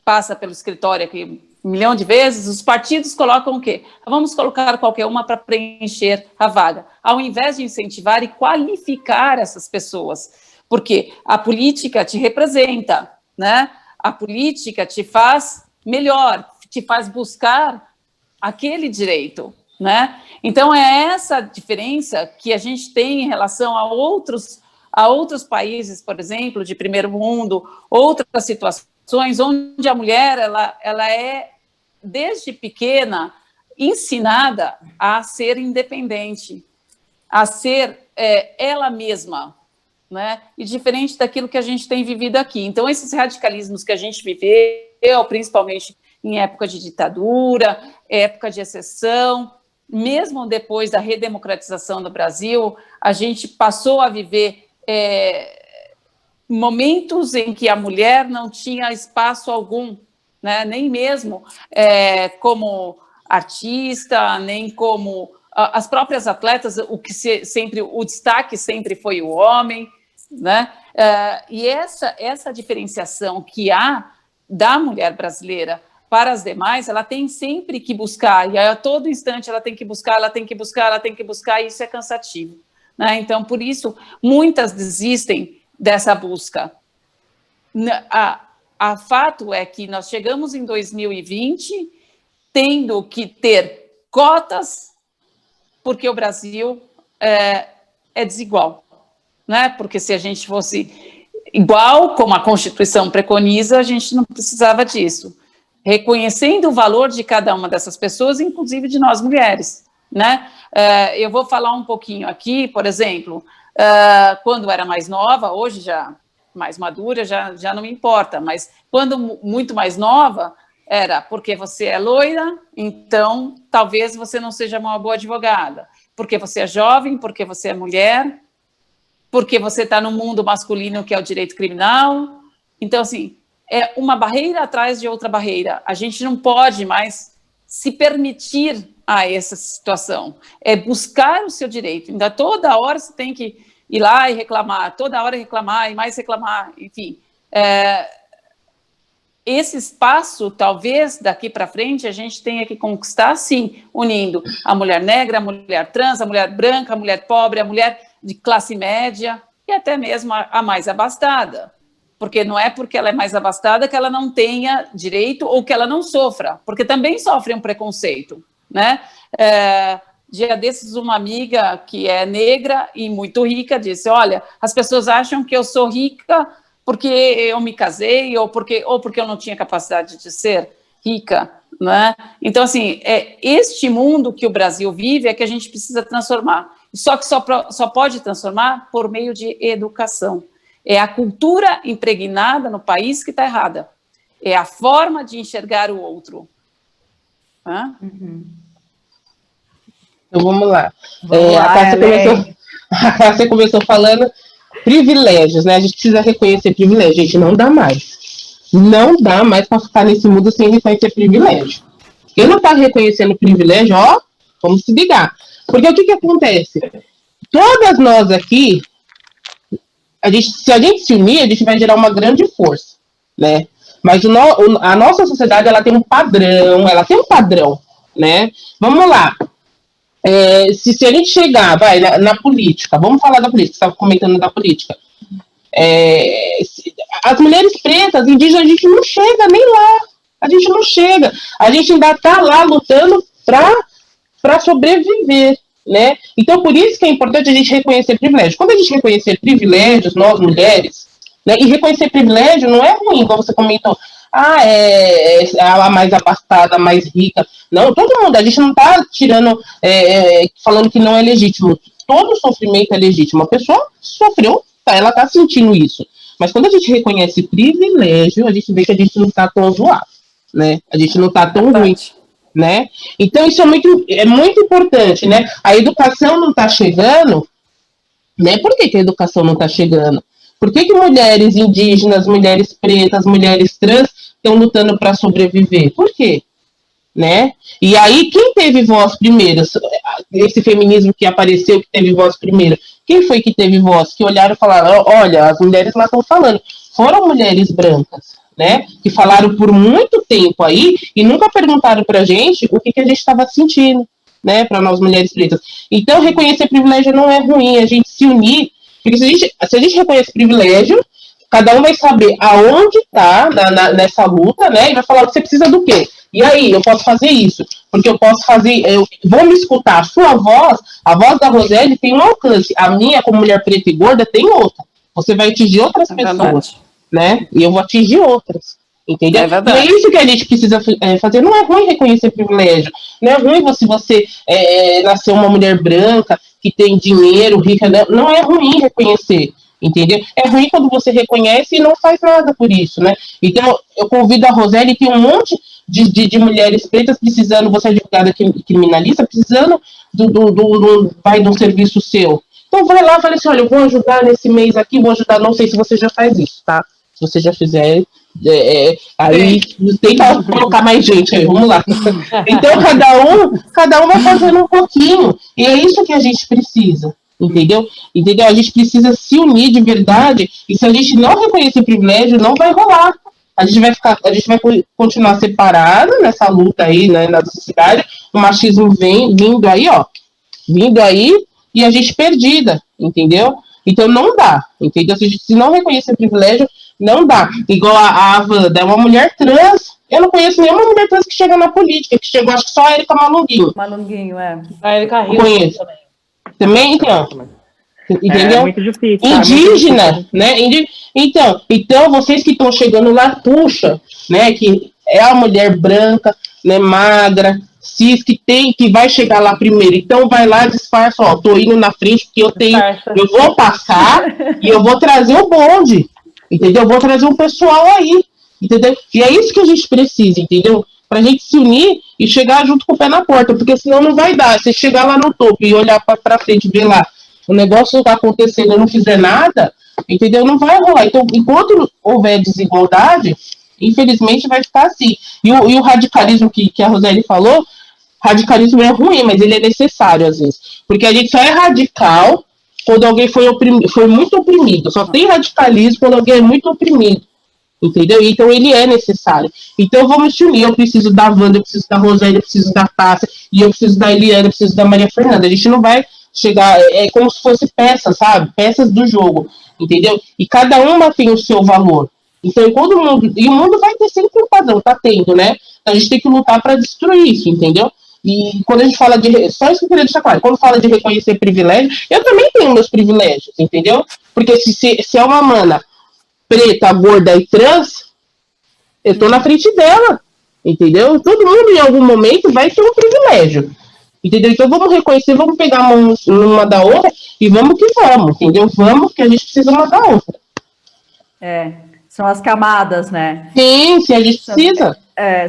passa pelo escritório aqui 1 milhão de vezes, os partidos colocam o quê? Vamos colocar qualquer uma para preencher a vaga, ao invés de incentivar e qualificar essas pessoas, porque a política te representa, né? A política te faz melhor, te faz buscar aquele direito, né? Então, é essa diferença que a gente tem em relação a outros países, por exemplo, de primeiro mundo, outras situações onde a mulher ela é, desde pequena, ensinada a ser independente, a ser ela mesma, né? E diferente daquilo que a gente tem vivido aqui. Então, esses radicalismos que a gente viveu, principalmente em época de ditadura, época de exceção, mesmo depois da redemocratização do Brasil, a gente passou a viver momentos em que a mulher não tinha espaço algum, né? Nem mesmo como artista, nem como as próprias atletas, o destaque sempre foi o homem, né? E essa diferenciação que há da mulher brasileira para as demais, ela tem sempre que buscar, e a todo instante ela tem que buscar, e isso é cansativo, né? Então, por isso, muitas desistem dessa busca. A fato é que nós chegamos em 2020 tendo que ter cotas, porque o Brasil é desigual, né? Porque se a gente fosse igual, como a Constituição preconiza, a gente não precisava disso. Reconhecendo o valor de cada uma dessas pessoas, inclusive de nós mulheres, né? Eu vou falar um pouquinho aqui, por exemplo, quando era mais nova, hoje já mais madura, já não me importa, mas quando muito mais nova, era porque você é loira, então talvez você não seja uma boa advogada, porque você é jovem, porque você é mulher, porque você está no mundo masculino, que é o direito criminal. Então, assim, é uma barreira atrás de outra barreira. A gente não pode mais se permitir a essa situação. É buscar o seu direito. Ainda toda hora você tem que ir lá e reclamar, toda hora reclamar e mais reclamar, enfim. Esse espaço, talvez, daqui para frente, a gente tenha que conquistar, sim, unindo a mulher negra, a mulher trans, a mulher branca, a mulher pobre, a mulher de classe média e até mesmo a mais abastada. Porque não é porque ela é mais abastada que ela não tenha direito ou que ela não sofra, porque também sofre um preconceito, né? Dia desses, uma amiga que é negra e muito rica disse, olha, as pessoas acham que eu sou rica porque eu me casei ou porque eu não tinha capacidade de ser rica, né? Então, assim, este mundo que o Brasil vive é que a gente precisa transformar. Só que só pode transformar por meio de educação. É a cultura impregnada no país que está errada. É a forma de enxergar o outro. Então, vamos lá. A Cássia começou falando privilégios, né? A gente precisa reconhecer privilégio. Gente, não dá mais. Não dá mais para ficar nesse mundo sem reconhecer privilégio. Quem não está reconhecendo privilégio, vamos se ligar. Porque o que acontece? Todas nós aqui, se a gente se unir, a gente vai gerar uma grande força, né? Mas a nossa sociedade, ela tem um padrão, né? Vamos lá. Se a gente chegar, na política, vamos falar da política, você estava comentando da política. As mulheres pretas, indígenas, a gente não chega nem lá. A gente não chega. A gente ainda está lá lutando para sobreviver, né? Então, por isso que é importante a gente reconhecer privilégio. Quando a gente reconhecer privilégios, nós mulheres, né? E reconhecer privilégio não é ruim, como você comentou. A mais abastada, a mais rica. Não, todo mundo, a gente não está tirando, falando que não é legítimo. Todo sofrimento é legítimo. A pessoa sofreu, ela está sentindo isso. Mas quando a gente reconhece privilégio, a gente vê que a gente não está tão zoado, né? A gente não está tão ruim, né? Então, isso é muito importante, né? A educação não está chegando, né? Por que a educação não está chegando? Por que mulheres indígenas, mulheres pretas, mulheres trans estão lutando para sobreviver? Por quê? Né? E aí, quem teve voz primeiro? Esse feminismo que apareceu, que teve voz primeiro. Quem foi que teve voz? Que olharam e falaram, olha, as mulheres lá estão falando. Foram mulheres brancas, né? Que falaram por muito tempo aí e nunca perguntaram pra gente o que a gente estava sentindo, né? Para nós mulheres pretas. Então, reconhecer privilégio não é ruim, a gente se unir. Porque se a gente reconhece privilégio, cada um vai saber aonde está nessa luta, né? E vai falar, você precisa do quê? E aí, eu posso fazer isso, porque eu posso fazer, eu vou me escutar. A sua voz, a voz da Roseli tem um alcance, a minha, como mulher preta e gorda, tem outra. Você vai atingir outras pessoas, né? E eu vou atingir outras, entendeu? E é isso que a gente precisa fazer. Não é ruim reconhecer privilégio, não é ruim se você nascer uma mulher branca, que tem dinheiro, rica, não é ruim reconhecer. Entendeu? É ruim quando você reconhece e não faz nada por isso, né? Então, eu convido a Roseli, tem um monte de mulheres pretas precisando, você é advogada criminalista, precisando de um serviço seu. Então, vai lá e fala assim, olha, eu vou ajudar nesse mês aqui, vou ajudar, não sei se você já faz isso, tá? Se você já fizer, aí tenta colocar mais gente aí, vamos lá. Então, cada um vai fazendo um pouquinho, e é isso que a gente precisa. Entendeu? A gente precisa se unir de verdade, e se a gente não reconhecer privilégio, não vai rolar. A gente vai continuar separado nessa luta aí, né, na sociedade. O machismo vindo aí, e a gente perdida, entendeu? Então não dá, entendeu? Se não reconhecer privilégio, não dá. Igual a Wanda, é uma mulher trans. Eu não conheço nenhuma mulher trans que chega na política, que chegou, acho que só a Erika Malunguinho. A Erika Rio conheço também, então. Entendeu? É muito difícil. Indígena, né? Então, vocês que estão chegando lá, puxa, né? Que é a mulher branca, né? Magra, cis que vai chegar lá primeiro. Então vai lá, disfarça, ó, tô indo na frente porque eu vou passar e eu vou trazer o bonde, entendeu? Eu vou trazer um pessoal aí, entendeu? E é isso que a gente precisa, entendeu? Pra gente se unir e chegar junto com o pé na porta, porque senão não vai dar. Se chegar lá no topo e olhar pra frente e ver lá o negócio tá acontecendo e não fizer nada, entendeu? Não vai rolar. Então, enquanto houver desigualdade, infelizmente vai ficar assim. E o radicalismo que a Roseli falou, radicalismo é ruim, mas ele é necessário às vezes. Porque a gente só é radical quando alguém foi muito oprimido. Só tem radicalismo quando alguém é muito oprimido. Entendeu? Então ele é necessário. Então vamos se unir. Eu preciso da Wanda, eu preciso da Roseli, eu preciso da Tássia, e eu preciso da Eliana, eu preciso da Maria Fernanda. A gente não vai chegar, é como se fosse peças, sabe? Peças do jogo, entendeu? E cada uma tem o seu valor. Então, e o mundo vai ter sempre um padrão, tá tendo, né? A gente tem que lutar para destruir isso, entendeu? E quando a gente fala só isso que eu queria deixar claro, quando fala de reconhecer privilégio, eu também tenho meus privilégios, entendeu? Porque se é uma mana preta, gorda e trans, eu tô na frente dela, entendeu? Todo mundo em algum momento vai ter um privilégio, entendeu? Então vamos reconhecer, vamos pegar a mão uma da outra e vamos que vamos, entendeu? Vamos, que a gente precisa uma da outra. São as camadas, né? Sim, a gente precisa.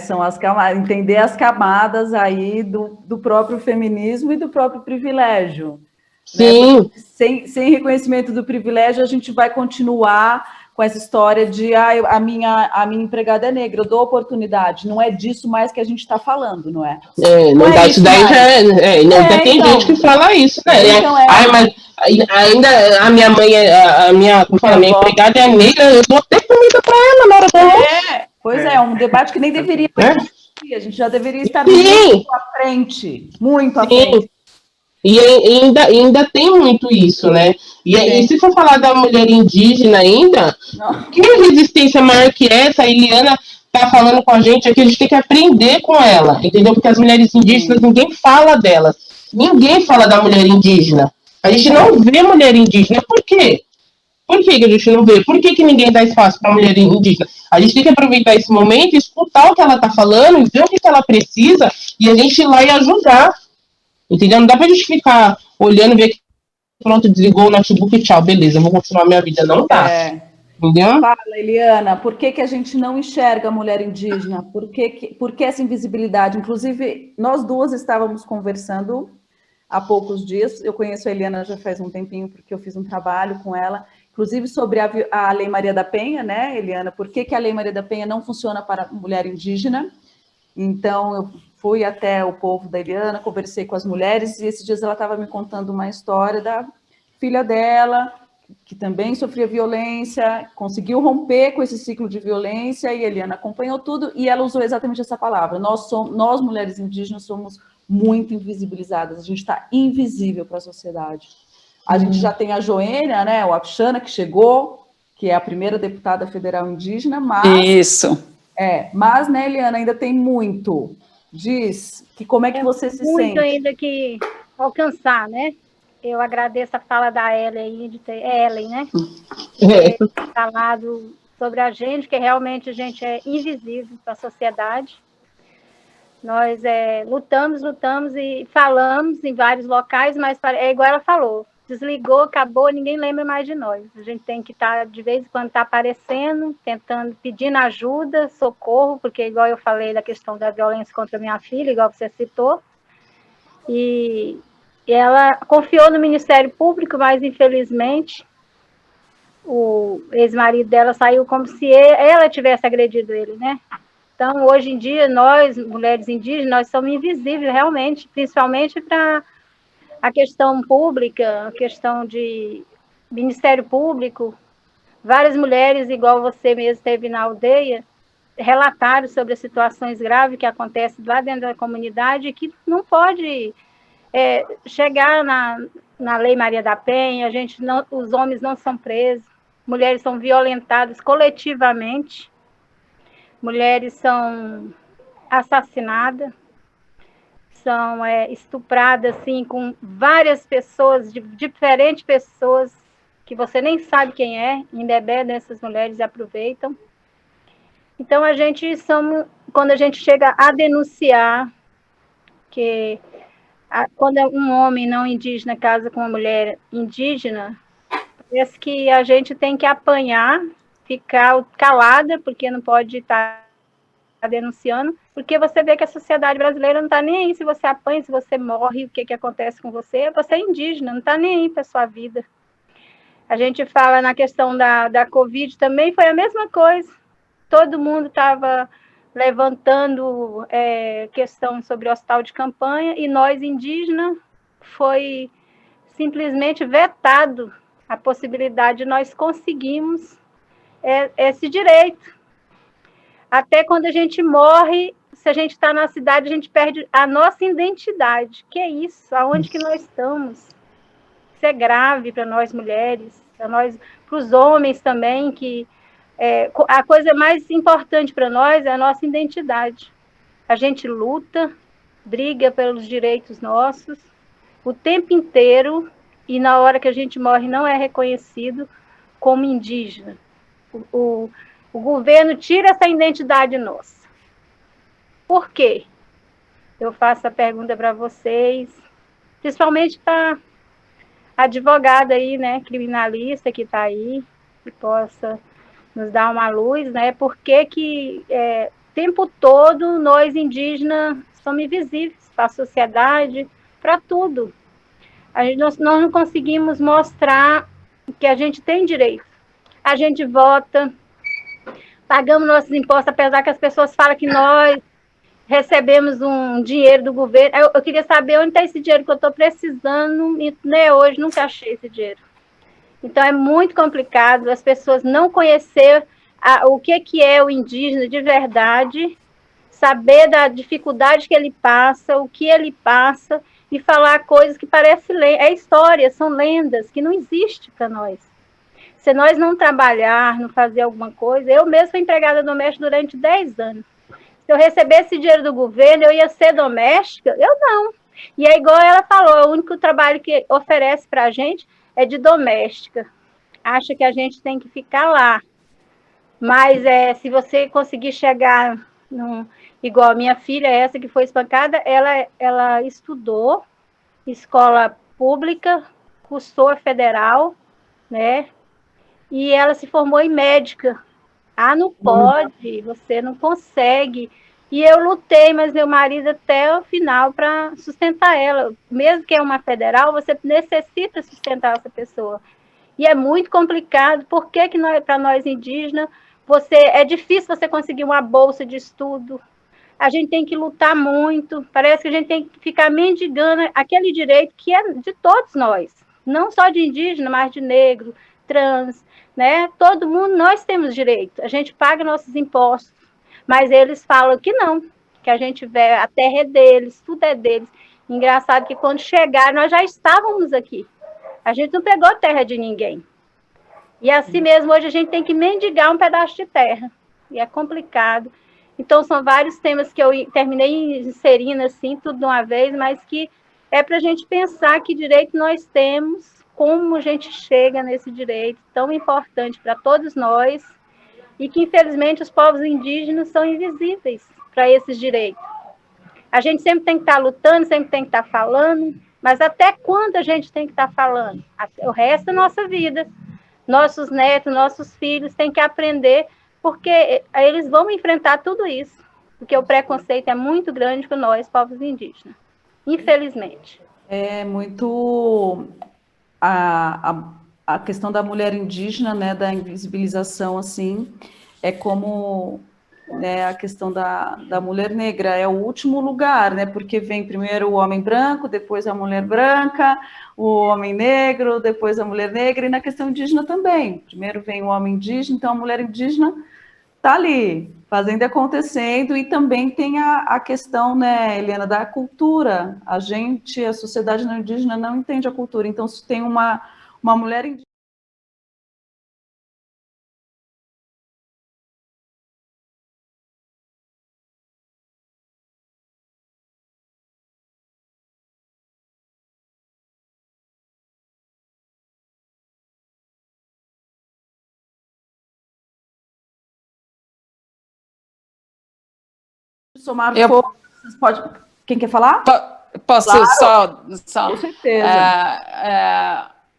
São as camadas, entender as camadas aí do próprio feminismo e do próprio privilégio. Sim. Né? Sem reconhecimento do privilégio, a gente vai continuar com essa história de a minha empregada é negra, eu dou oportunidade. Não é disso mais que a gente está falando, não é? Não dá, isso daí já tem então, gente que fala isso, né? Então mas ainda a minha mãe, minha empregada é negra, eu dou até comida para ela na hora do almoço. Pois é um debate que nem deveria existir, a gente já deveria estar muito à frente, muito à frente. E ainda tem muito isso, né? E se for falar da mulher indígena ainda, que resistência maior que essa, a Eliana tá falando com a gente aqui, a gente tem que aprender com ela, entendeu? Porque as mulheres indígenas, ninguém fala delas. Ninguém fala da mulher indígena. A gente não vê mulher indígena. Por quê? Por que a gente não vê? Por que ninguém dá espaço para a mulher indígena? A gente tem que aproveitar esse momento, escutar o que ela tá falando, ver o que ela precisa e a gente ir lá e ajudar. Entendeu? Não dá pra gente ficar olhando, ver que pronto, desligou o notebook e tchau, beleza, eu vou continuar minha vida. Não dá. Entendeu? Fala, Eliana, por que a gente não enxerga a mulher indígena? Por que essa invisibilidade? Inclusive, nós duas estávamos conversando há poucos dias. Eu conheço a Eliana já faz um tempinho, porque eu fiz um trabalho com ela, inclusive sobre a Lei Maria da Penha, né, Eliana? Por que a Lei Maria da Penha não funciona para a mulher indígena? Então, eu fui até o povo da Eliana, conversei com as mulheres, e esses dias ela estava me contando uma história da filha dela, que também sofria violência, conseguiu romper com esse ciclo de violência, e a Eliana acompanhou tudo, e ela usou exatamente essa palavra. Nós mulheres indígenas, somos muito invisibilizadas, a gente está invisível para a sociedade. A gente já tem a Joênia, né, o Apixana, que chegou, que é a primeira deputada federal indígena, mas... Isso. Mas, né, Eliana, ainda tem muito. Diz que como é que você se sente? Muito ainda que alcançar, né? Eu agradeço a fala da Ellen, Ellen, né? Ter falado sobre a gente, que realmente a gente é invisível para a sociedade. Nós lutamos e falamos em vários locais, mas é igual ela falou, desligou, acabou, ninguém lembra mais de nós. A gente tem que estar, de vez em quando, aparecendo, tentando, pedindo ajuda, socorro, porque, igual eu falei da questão da violência contra minha filha, igual você citou, e ela confiou no Ministério Público, mas, infelizmente, o ex-marido dela saiu como se ela tivesse agredido ele, né? Então, hoje em dia, nós, mulheres indígenas, nós somos invisíveis, realmente, principalmente para a questão pública, a questão de Ministério Público. Várias mulheres, igual você mesmo esteve na aldeia, relataram sobre as situações graves que acontecem lá dentro da comunidade, que não pode chegar na Lei Maria da Penha, os homens não são presos, mulheres são violentadas coletivamente, mulheres são assassinadas, são estupradas assim, com várias pessoas, diferentes pessoas, que você nem sabe quem é, embebedam essas mulheres e aproveitam. Então, quando a gente chega a denunciar, porque quando um homem não indígena casa com uma mulher indígena, parece que a gente tem que apanhar, ficar calada, porque não pode estar denunciando, porque você vê que a sociedade brasileira não está nem aí se você apanha, se você morre, o que acontece com você. Você é indígena, não está nem aí para a sua vida. A gente fala na questão da Covid também, foi a mesma coisa. Todo mundo estava levantando questão sobre o hospital de campanha e nós, indígenas, foi simplesmente vetado a possibilidade de nós conseguirmos esse direito. Até quando a gente morre, se a gente está na cidade, a gente perde a nossa identidade. Que é isso? Aonde que nós estamos? Isso é grave para nós mulheres, para os homens também, que a coisa mais importante para nós é a nossa identidade. A gente luta, briga pelos direitos nossos o tempo inteiro e na hora que a gente morre não é reconhecido como indígena. O governo tira essa identidade nossa. Por quê? Eu faço a pergunta para vocês, principalmente para a advogada aí, né, criminalista que está aí, que possa nos dar uma luz, né? Por que o tempo todo nós indígenas somos invisíveis para a sociedade, para tudo. Nós não conseguimos mostrar que a gente tem direito. A gente vota, pagamos nossos impostos, apesar que as pessoas falam que nós recebemos um dinheiro do governo. Eu queria saber onde está esse dinheiro que eu estou precisando, e né, hoje nunca achei esse dinheiro. Então, é muito complicado as pessoas não conhecer o que é o indígena de verdade, saber da dificuldade que ele passa, o que ele passa, e falar coisas que parecem história, são lendas, que não existem para nós. Se nós não trabalhar, não fazer alguma coisa, eu mesma fui empregada doméstica durante 10 anos. Se eu recebesse dinheiro do governo, eu ia ser doméstica? Eu não. E é igual ela falou, o único trabalho que oferece para a gente é de doméstica. Acha que a gente tem que ficar lá. Mas se você conseguir chegar igual a minha filha, essa que foi espancada, ela estudou escola pública, cursou a federal, né? E ela se formou em médica. Não pode, você não consegue. E eu lutei, mas meu marido até o final para sustentar ela. Mesmo que é uma federal, você necessita sustentar essa pessoa. E é muito complicado. Por que para nós indígenas, é difícil você conseguir uma bolsa de estudo? A gente tem que lutar muito. Parece que a gente tem que ficar mendigando aquele direito que é de todos nós. Não só de indígena, mas de negro, trans, né? Todo mundo, nós temos direito. A gente paga nossos impostos. Mas eles falam que não, que a terra é deles, tudo é deles. Engraçado que quando chegaram, nós já estávamos aqui. A gente não pegou terra de ninguém. E assim mesmo, hoje a gente tem que mendigar um pedaço de terra. E é complicado. Então, são vários temas que eu terminei inserindo, assim, tudo de uma vez, mas que é para a gente pensar que direito nós temos, como a gente chega nesse direito tão importante para todos nós, e que, infelizmente, os povos indígenas são invisíveis para esses direitos. A gente sempre tem que estar lutando, sempre tem que estar falando, mas até quando a gente tem que estar falando? O resto da nossa vida. Nossos netos, nossos filhos têm que aprender, porque eles vão enfrentar tudo isso, porque o preconceito é muito grande com nós, povos indígenas, infelizmente. É muito a questão da mulher indígena, né, da invisibilização, assim, é como, né, a questão da mulher negra, é o último lugar, né, porque vem primeiro o homem branco, depois a mulher branca, o homem negro, depois a mulher negra, e na questão indígena também, primeiro vem o homem indígena, então a mulher indígena está ali, fazendo e acontecendo, e também tem a questão, né, Helena, da cultura. A sociedade não indígena não entende a cultura, então se tem uma mulher indígena. Somar forças, pode Quem quer falar? Posso Claro, só com certeza.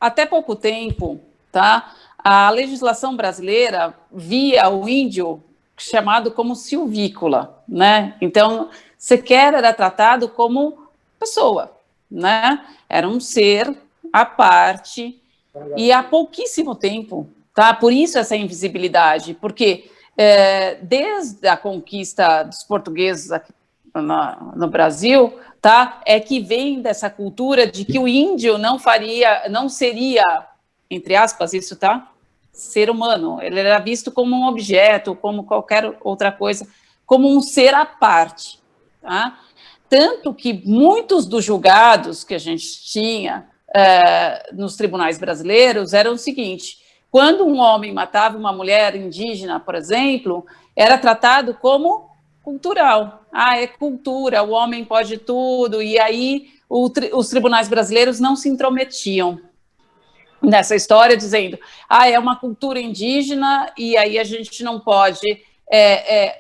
até pouco tempo, tá? A legislação brasileira via o índio chamado como silvícola, né? Então, sequer era tratado como pessoa, né? Era um ser à parte e há pouquíssimo tempo, tá? Por isso essa invisibilidade, porque desde a conquista dos portugueses aqui no Brasil, tá? É que vem dessa cultura de que o índio não seria, entre aspas, isso, tá? Ser humano. Ele era visto como um objeto, como qualquer outra coisa, como um ser à parte, tá? Tanto que muitos dos julgados que a gente tinha nos tribunais brasileiros eram o seguinte: quando um homem matava uma mulher indígena, por exemplo, era tratado como cultural. É cultura, o homem pode tudo, e aí os tribunais brasileiros não se intrometiam nessa história, dizendo, é uma cultura indígena, e aí a gente não pode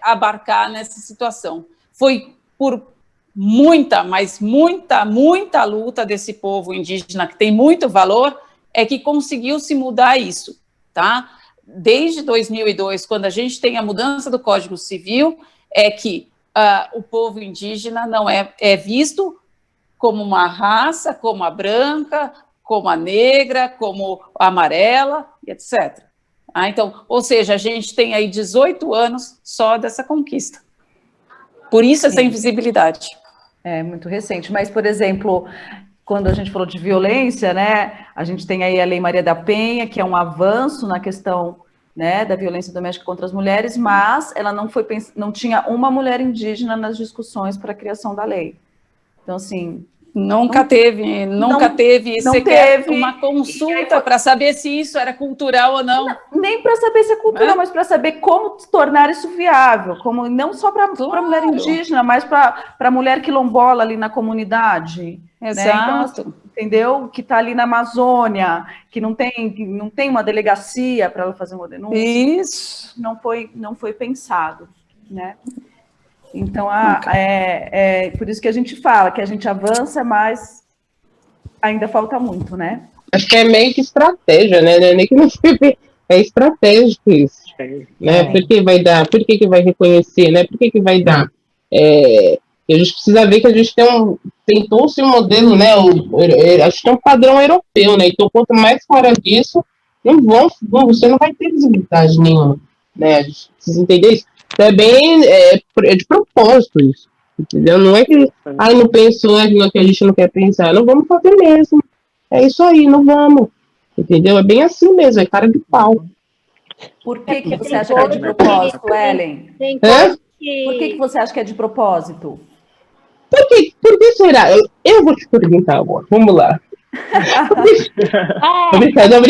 abarcar nessa situação. Foi por muita, mas muita luta desse povo indígena, que tem muito valor, que conseguiu se mudar isso, tá? Desde 2002, quando a gente tem a mudança do Código Civil, que o povo indígena não é visto como uma raça, como a branca, como a negra, como a amarela, etc. Então, ou seja, a gente tem aí 18 anos só dessa conquista. Por isso essa invisibilidade. É muito recente, mas, por exemplo, quando a gente falou de violência, né, a gente tem aí a Lei Maria da Penha, que é um avanço na questão, né, da violência doméstica contra as mulheres, mas ela não tinha uma mulher indígena nas discussões para a criação da lei. Então, assim... Nunca teve sequer uma consulta para saber se isso era cultural ou não. Nem para saber se é cultural, mas para saber como tornar isso viável, como não só para a mulher indígena, mas para a mulher quilombola ali na comunidade. Exato. Né? Então, assim, entendeu? Que está ali na Amazônia, que não tem uma delegacia para ela fazer uma denúncia. Isso. Não foi pensado, né? Então, por isso que a gente fala, que a gente avança, mas ainda falta muito, né? Acho que é meio que estratégia, né? Não é nem que não é estratégico isso. Né? Por que vai dar? Por que vai reconhecer? Né? Por que vai dar? A gente precisa ver que a gente tentou-se um modelo, né? Acho que é um padrão europeu, né? Então, quanto mais fora disso, você não vai ter visibilidade nenhuma. Né? A gente precisa entender isso. Então é de propósito isso, entendeu? Não é que não pensou, que a gente não quer pensar, não vamos fazer mesmo. É isso aí, não vamos. Entendeu? É bem assim mesmo, é cara de pau. Por que você acha que é de propósito, Ellen? Por que você acha que é de propósito? Por que será? Eu vou te perguntar agora, vamos lá. Tô brincando. Então,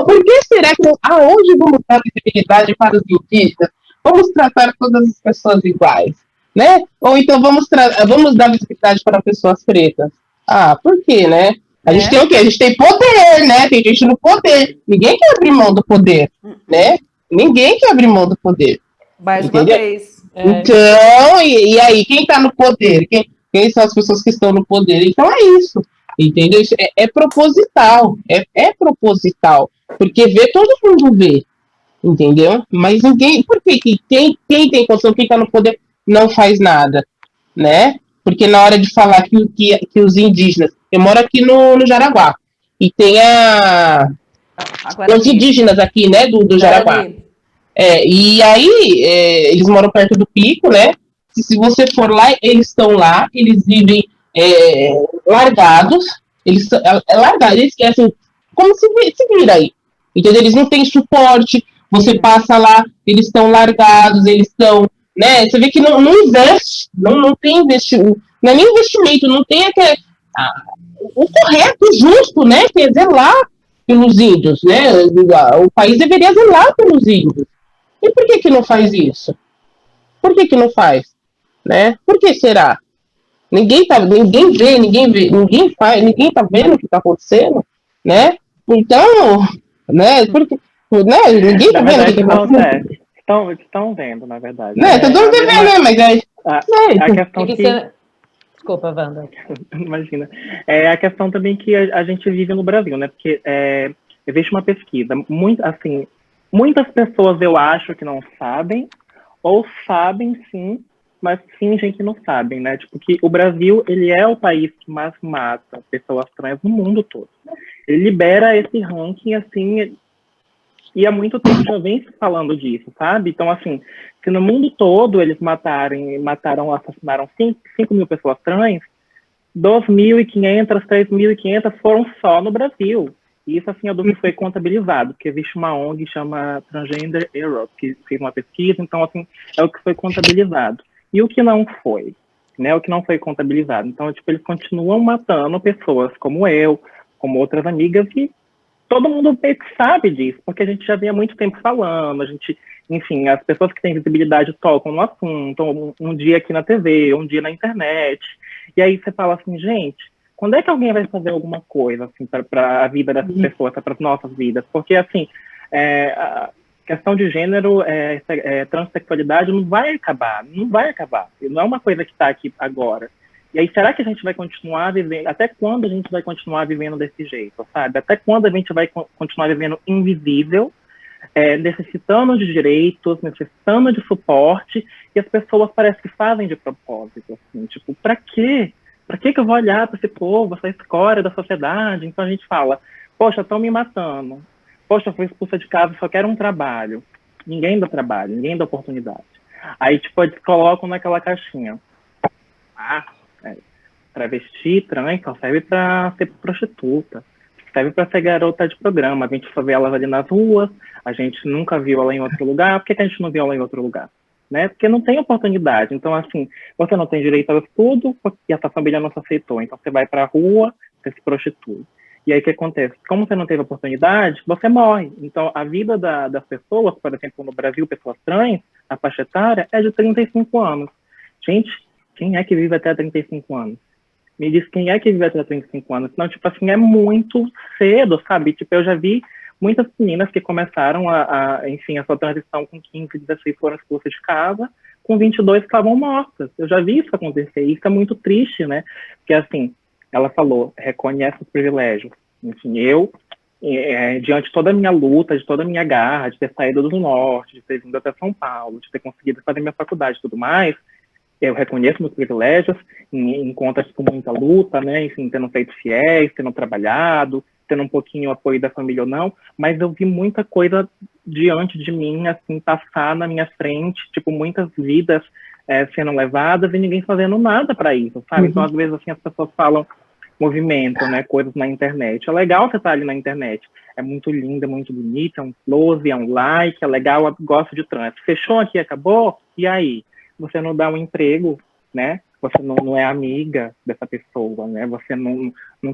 por que será que aonde vamos dar visibilidade para os indígenas? Vamos tratar todas as pessoas iguais, né? Ou então vamos dar visibilidade para pessoas pretas. Por quê, né? A gente tem o quê? A gente tem poder, né? Tem gente no poder. Ninguém quer abrir mão do poder, né? Ninguém quer abrir mão do poder. Mais uma vez. Então, e aí, quem está no poder? Quem são as pessoas que estão no poder? Então é isso, entendeu? Isso é proposital, é proposital, porque todo mundo vê, entendeu? Mas ninguém, por que quem tem condição, quem está no poder, não faz nada, né? Porque na hora de falar que os indígenas, eu moro aqui no Jaraguá, e tem os indígenas aqui, né, do Jaraguá. E aí, eles moram perto do pico, né? Se você for lá, eles estão lá, eles vivem largados, eles esquecem como se vira aí, entendeu? Eles não têm suporte, você passa lá, eles estão largados, eles estão, né? Você vê que não investe, não tem investimento, não é nem investimento, não tem o correto, o justo, né? Que é zelar pelos índios, né? O país deveria zelar pelos índios. E por que não faz isso? Por que não faz? Né? Por que será? Ninguém tá vendo o que está acontecendo, né? Então, né? Porque, né? Ninguém tá vendo o que está acontecendo. estão vendo, na verdade. Né, tá todo mundo vendo, né? Mas aí. A questão que... Desculpa, Wanda. Imagina. É a questão também que a gente vive no Brasil, né? Porque existe uma pesquisa, assim, muitas pessoas eu acho que não sabem, ou sabem sim, mas fingem que não sabem, né? Tipo, que o Brasil, ele é o país que mais mata pessoas trans no mundo todo. Ele libera esse ranking, assim, e há muito tempo já vem se falando disso, sabe? Então, assim, se no mundo todo eles assassinaram 5 mil pessoas trans, 2.500, 3.500 foram só no Brasil. E isso, assim, foi contabilizado, porque existe uma ONG que chama Transgender Europe, que fez uma pesquisa, então, assim, é o que foi contabilizado. E o que não foi, né? O que não foi contabilizado. Então, tipo, eles continuam matando pessoas como eu, como outras amigas, e todo mundo meio que sabe disso, porque a gente já vem há muito tempo falando, a gente, enfim, as pessoas que têm visibilidade tocam no assunto, um dia aqui na TV, um dia na internet, e aí você fala assim, gente, quando é que alguém vai fazer alguma coisa, assim, para a vida dessas pessoas, para as nossas vidas? Porque, assim, a questão de gênero, transexualidade não vai acabar, não é uma coisa que está aqui agora. E aí, será que a gente vai continuar vivendo? Até quando a gente vai continuar vivendo desse jeito, sabe? Até quando a gente vai continuar vivendo invisível, necessitando de direitos, necessitando de suporte, e as pessoas parecem que fazem de propósito, assim, tipo, para quê? Para que eu vou olhar para esse povo, essa escória da sociedade? Então a gente fala, poxa, estão me matando. Poxa, eu fui expulsa de casa, só quero um trabalho. Ninguém dá trabalho, ninguém dá oportunidade. Aí, tipo, eles colocam naquela caixinha. Travesti, trans, só serve para ser prostituta, serve para ser garota de programa. A gente só vê elas ali nas ruas, a gente nunca viu ela em outro lugar. Por que a gente não viu ela em outro lugar? Né? Porque não tem oportunidade. Então, assim, você não tem direito ao estudo e a sua família não se aceitou. Então, você vai para a rua, você se prostitui. E aí, o que acontece? Como você não teve oportunidade, você morre. Então, a vida das pessoas, por exemplo, no Brasil, pessoas trans, a faixa etária é de 35 anos. Gente, quem é que vive até 35 anos? Me diz quem é que vive até 35 anos. Não, tipo assim, é muito cedo, sabe? Tipo, eu já vi muitas meninas que começaram enfim, a sua transição com 15, 16 foram expulsas de casa, com 22 estavam mortas. Eu já vi isso acontecer, e isso é muito triste, né? Porque, assim, ela falou, reconhece os privilégios. Enfim, eu, diante de toda a minha luta, de toda a minha garra, de ter saído do Norte, de ter vindo até São Paulo, de ter conseguido fazer minha faculdade e tudo mais, eu reconheço meus privilégios, em contas com muita luta, né? Enfim, tendo feito fiéis, tendo trabalhado, tendo um pouquinho o apoio da família ou não, mas eu vi muita coisa diante de mim, assim, passar na minha frente, tipo, muitas vidas sendo levadas e ninguém fazendo nada para isso, sabe? Então, às vezes, assim, as pessoas falam movimento, né? Coisas na internet. É legal você estar ali na internet. É muito lindo, é muito bonito, é um close, é um like, é legal, eu gosto de trans. Fechou aqui, acabou? E aí? Você não dá um emprego, né? Você não é amiga dessa pessoa, né? Você não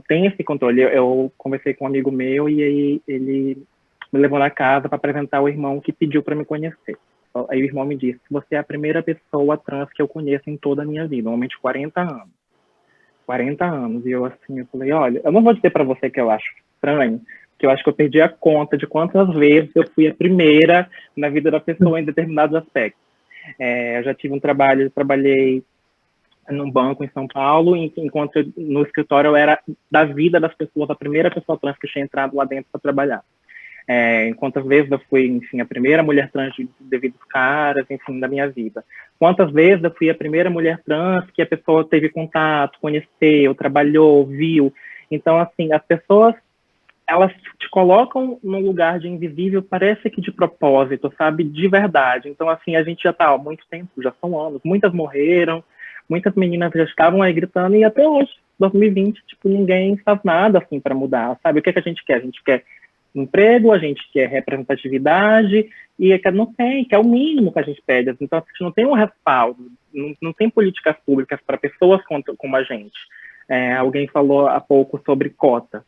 tem esse controle. Eu conversei com um amigo meu e aí ele me levou na casa para apresentar o irmão que pediu para me conhecer. Aí o irmão me disse, você é a primeira pessoa trans que eu conheço em toda a minha vida, normalmente 40 anos. 40 anos. E eu assim, eu falei, olha, eu não vou dizer para você que eu acho estranho, que eu acho que eu perdi a conta de quantas vezes eu fui a primeira na vida da pessoa em determinados aspectos. Eu já tive um trabalho, eu trabalhei num banco em São Paulo, enquanto no escritório eu era da vida das pessoas, a primeira pessoa trans que tinha entrado lá dentro para trabalhar. Quantas vezes eu fui, enfim, a primeira mulher trans devido aos caras, enfim, da minha vida. Quantas vezes eu fui a primeira mulher trans que a pessoa teve contato, conheceu, trabalhou, viu. Então, assim, as pessoas, elas te colocam num lugar de invisível, parece que de propósito, sabe? De verdade. Então, assim, a gente já está há muito tempo, já são anos, muitas morreram, muitas meninas já estavam aí gritando, e até hoje, 2020, tipo, ninguém faz nada, assim, para mudar, sabe? O que a gente quer? A gente quer emprego, a gente quer representatividade, e não tem, que é o mínimo que a gente pede. Então, a gente não tem um respaldo, não tem políticas públicas para pessoas como a gente. Alguém falou há pouco sobre cota,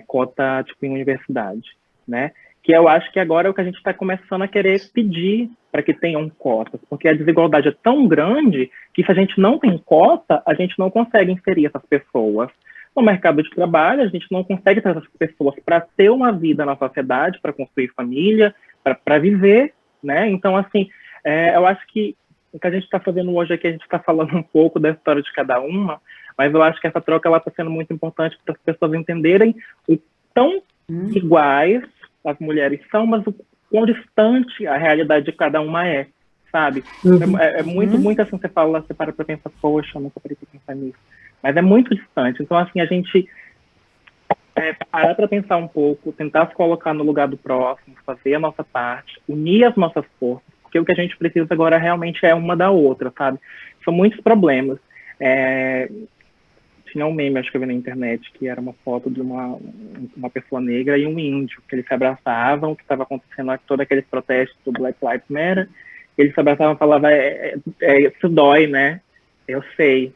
cota tipo em universidade, né? Que eu acho que agora é o que a gente está começando a querer pedir para que tenham cotas, porque a desigualdade é tão grande que se a gente não tem cota, a gente não consegue inserir essas pessoas no mercado de trabalho, a gente não consegue trazer essas pessoas para ter uma vida na sociedade, para construir família, para viver, né? Então, assim, eu acho que o que a gente está fazendo hoje aqui, a gente está falando um pouco da história de cada uma, mas eu acho que essa troca está sendo muito importante para as pessoas entenderem o tão iguais as mulheres são, mas o quão distante a realidade de cada uma é, sabe? É muito assim, você para pra pensar, poxa, eu nunca parei pra pensar nisso. Mas é muito distante. Então, assim, a gente parar para pensar um pouco, tentar se colocar no lugar do próximo, fazer a nossa parte, unir as nossas forças, porque o que a gente precisa agora realmente é uma da outra, sabe? São muitos problemas. Tinha um meme, acho que eu vi na internet, que era uma foto de uma pessoa negra e um índio, que eles se abraçavam, que estava acontecendo todos aqueles protestos do Black Lives Matter, eles se abraçavam e falavam, isso dói, né? Eu sei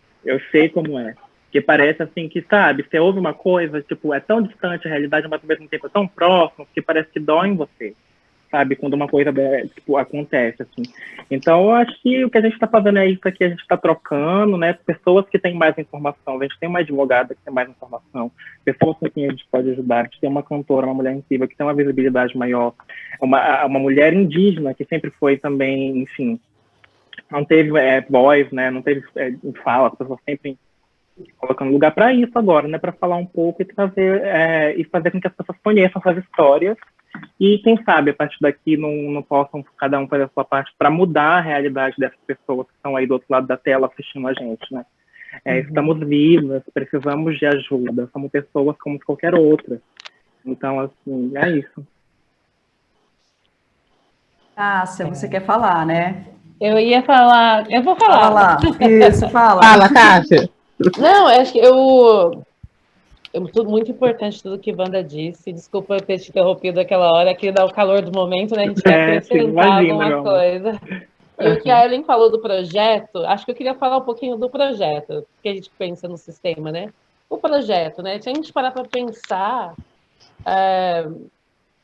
como é. Que parece assim que, sabe, você ouve uma coisa, tipo, é tão distante a realidade, mas ao mesmo tempo é tão próximo, que parece que dói em você, sabe, quando uma coisa, tipo, acontece, assim. Então, eu acho que o que a gente está fazendo é isso aqui, a gente está trocando, né, pessoas que têm mais informação, a gente tem uma advogada que tem mais informação, pessoas com quem a gente pode ajudar, a gente tem uma cantora, uma mulher incrível, que tem uma visibilidade maior, uma mulher indígena, que sempre foi também, enfim, não teve voz, né, não teve fala, as pessoas sempre colocando lugar para isso agora, né, para falar um pouco e trazer e fazer com que as pessoas conheçam essas histórias e quem sabe a partir daqui não possam cada um fazer a sua parte para mudar a realidade dessas pessoas que estão aí do outro lado da tela assistindo a gente, né? Estamos vivas, precisamos de ajuda, somos pessoas como qualquer outra. Então, assim, é isso. Tássia, você quer falar, né? Eu ia falar, eu vou falar. Fala lá, isso, fala. Fala, Tássia. Não, acho que tudo muito importante tudo que Wanda disse. Desculpa ter te interrompido aquela hora, que dá o calor do momento, né? A gente quer acrescentar alguma coisa. E o que a Ellen falou do projeto, acho que eu queria falar um pouquinho do projeto, que a gente pensa no sistema, né? O projeto, né? Se a gente parar para pensar,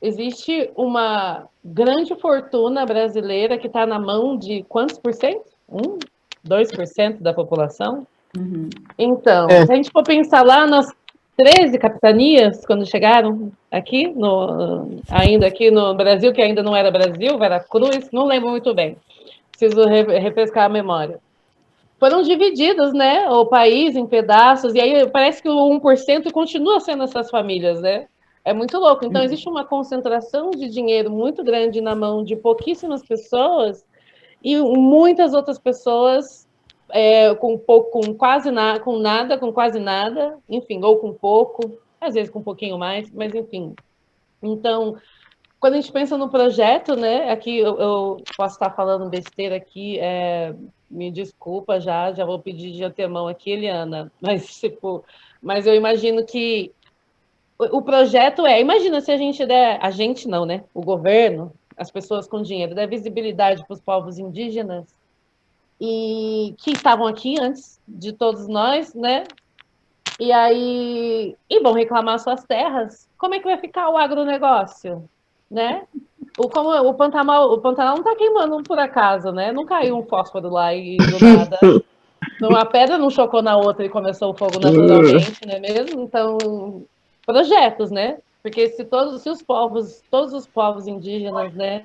existe uma grande fortuna brasileira que está na mão de quantos por cento? 2% da população? Então, se a gente for pensar lá nas 13 capitanias, quando chegaram aqui, ainda aqui no Brasil, que ainda não era Brasil, Veracruz, não lembro muito bem, preciso refrescar a memória. Foram divididos, né, o país em pedaços, e aí parece que o 1% continua sendo essas famílias, né? É muito louco. Então, existe uma concentração de dinheiro muito grande na mão de pouquíssimas pessoas e muitas outras pessoas com pouco, com quase nada, com nada, com quase nada, enfim, ou com pouco, às vezes com um pouquinho mais, mas enfim. Então, quando a gente pensa no projeto, né, aqui eu posso estar falando besteira aqui, me desculpa já vou pedir de antemão aqui, Eliana, mas eu imagino que o projeto imagina se a gente a gente não, né, o governo, as pessoas com dinheiro, der visibilidade para os povos indígenas, e que estavam aqui antes de todos nós, né? E vão reclamar suas terras. Como é que vai ficar o agronegócio, né? O Pantanal não está queimando por acaso, né? Não caiu um fósforo lá e do nada. Uma pedra não chocou na outra e começou o fogo naturalmente, não é mesmo? Então, projetos, né? Porque se todos os povos indígenas, né,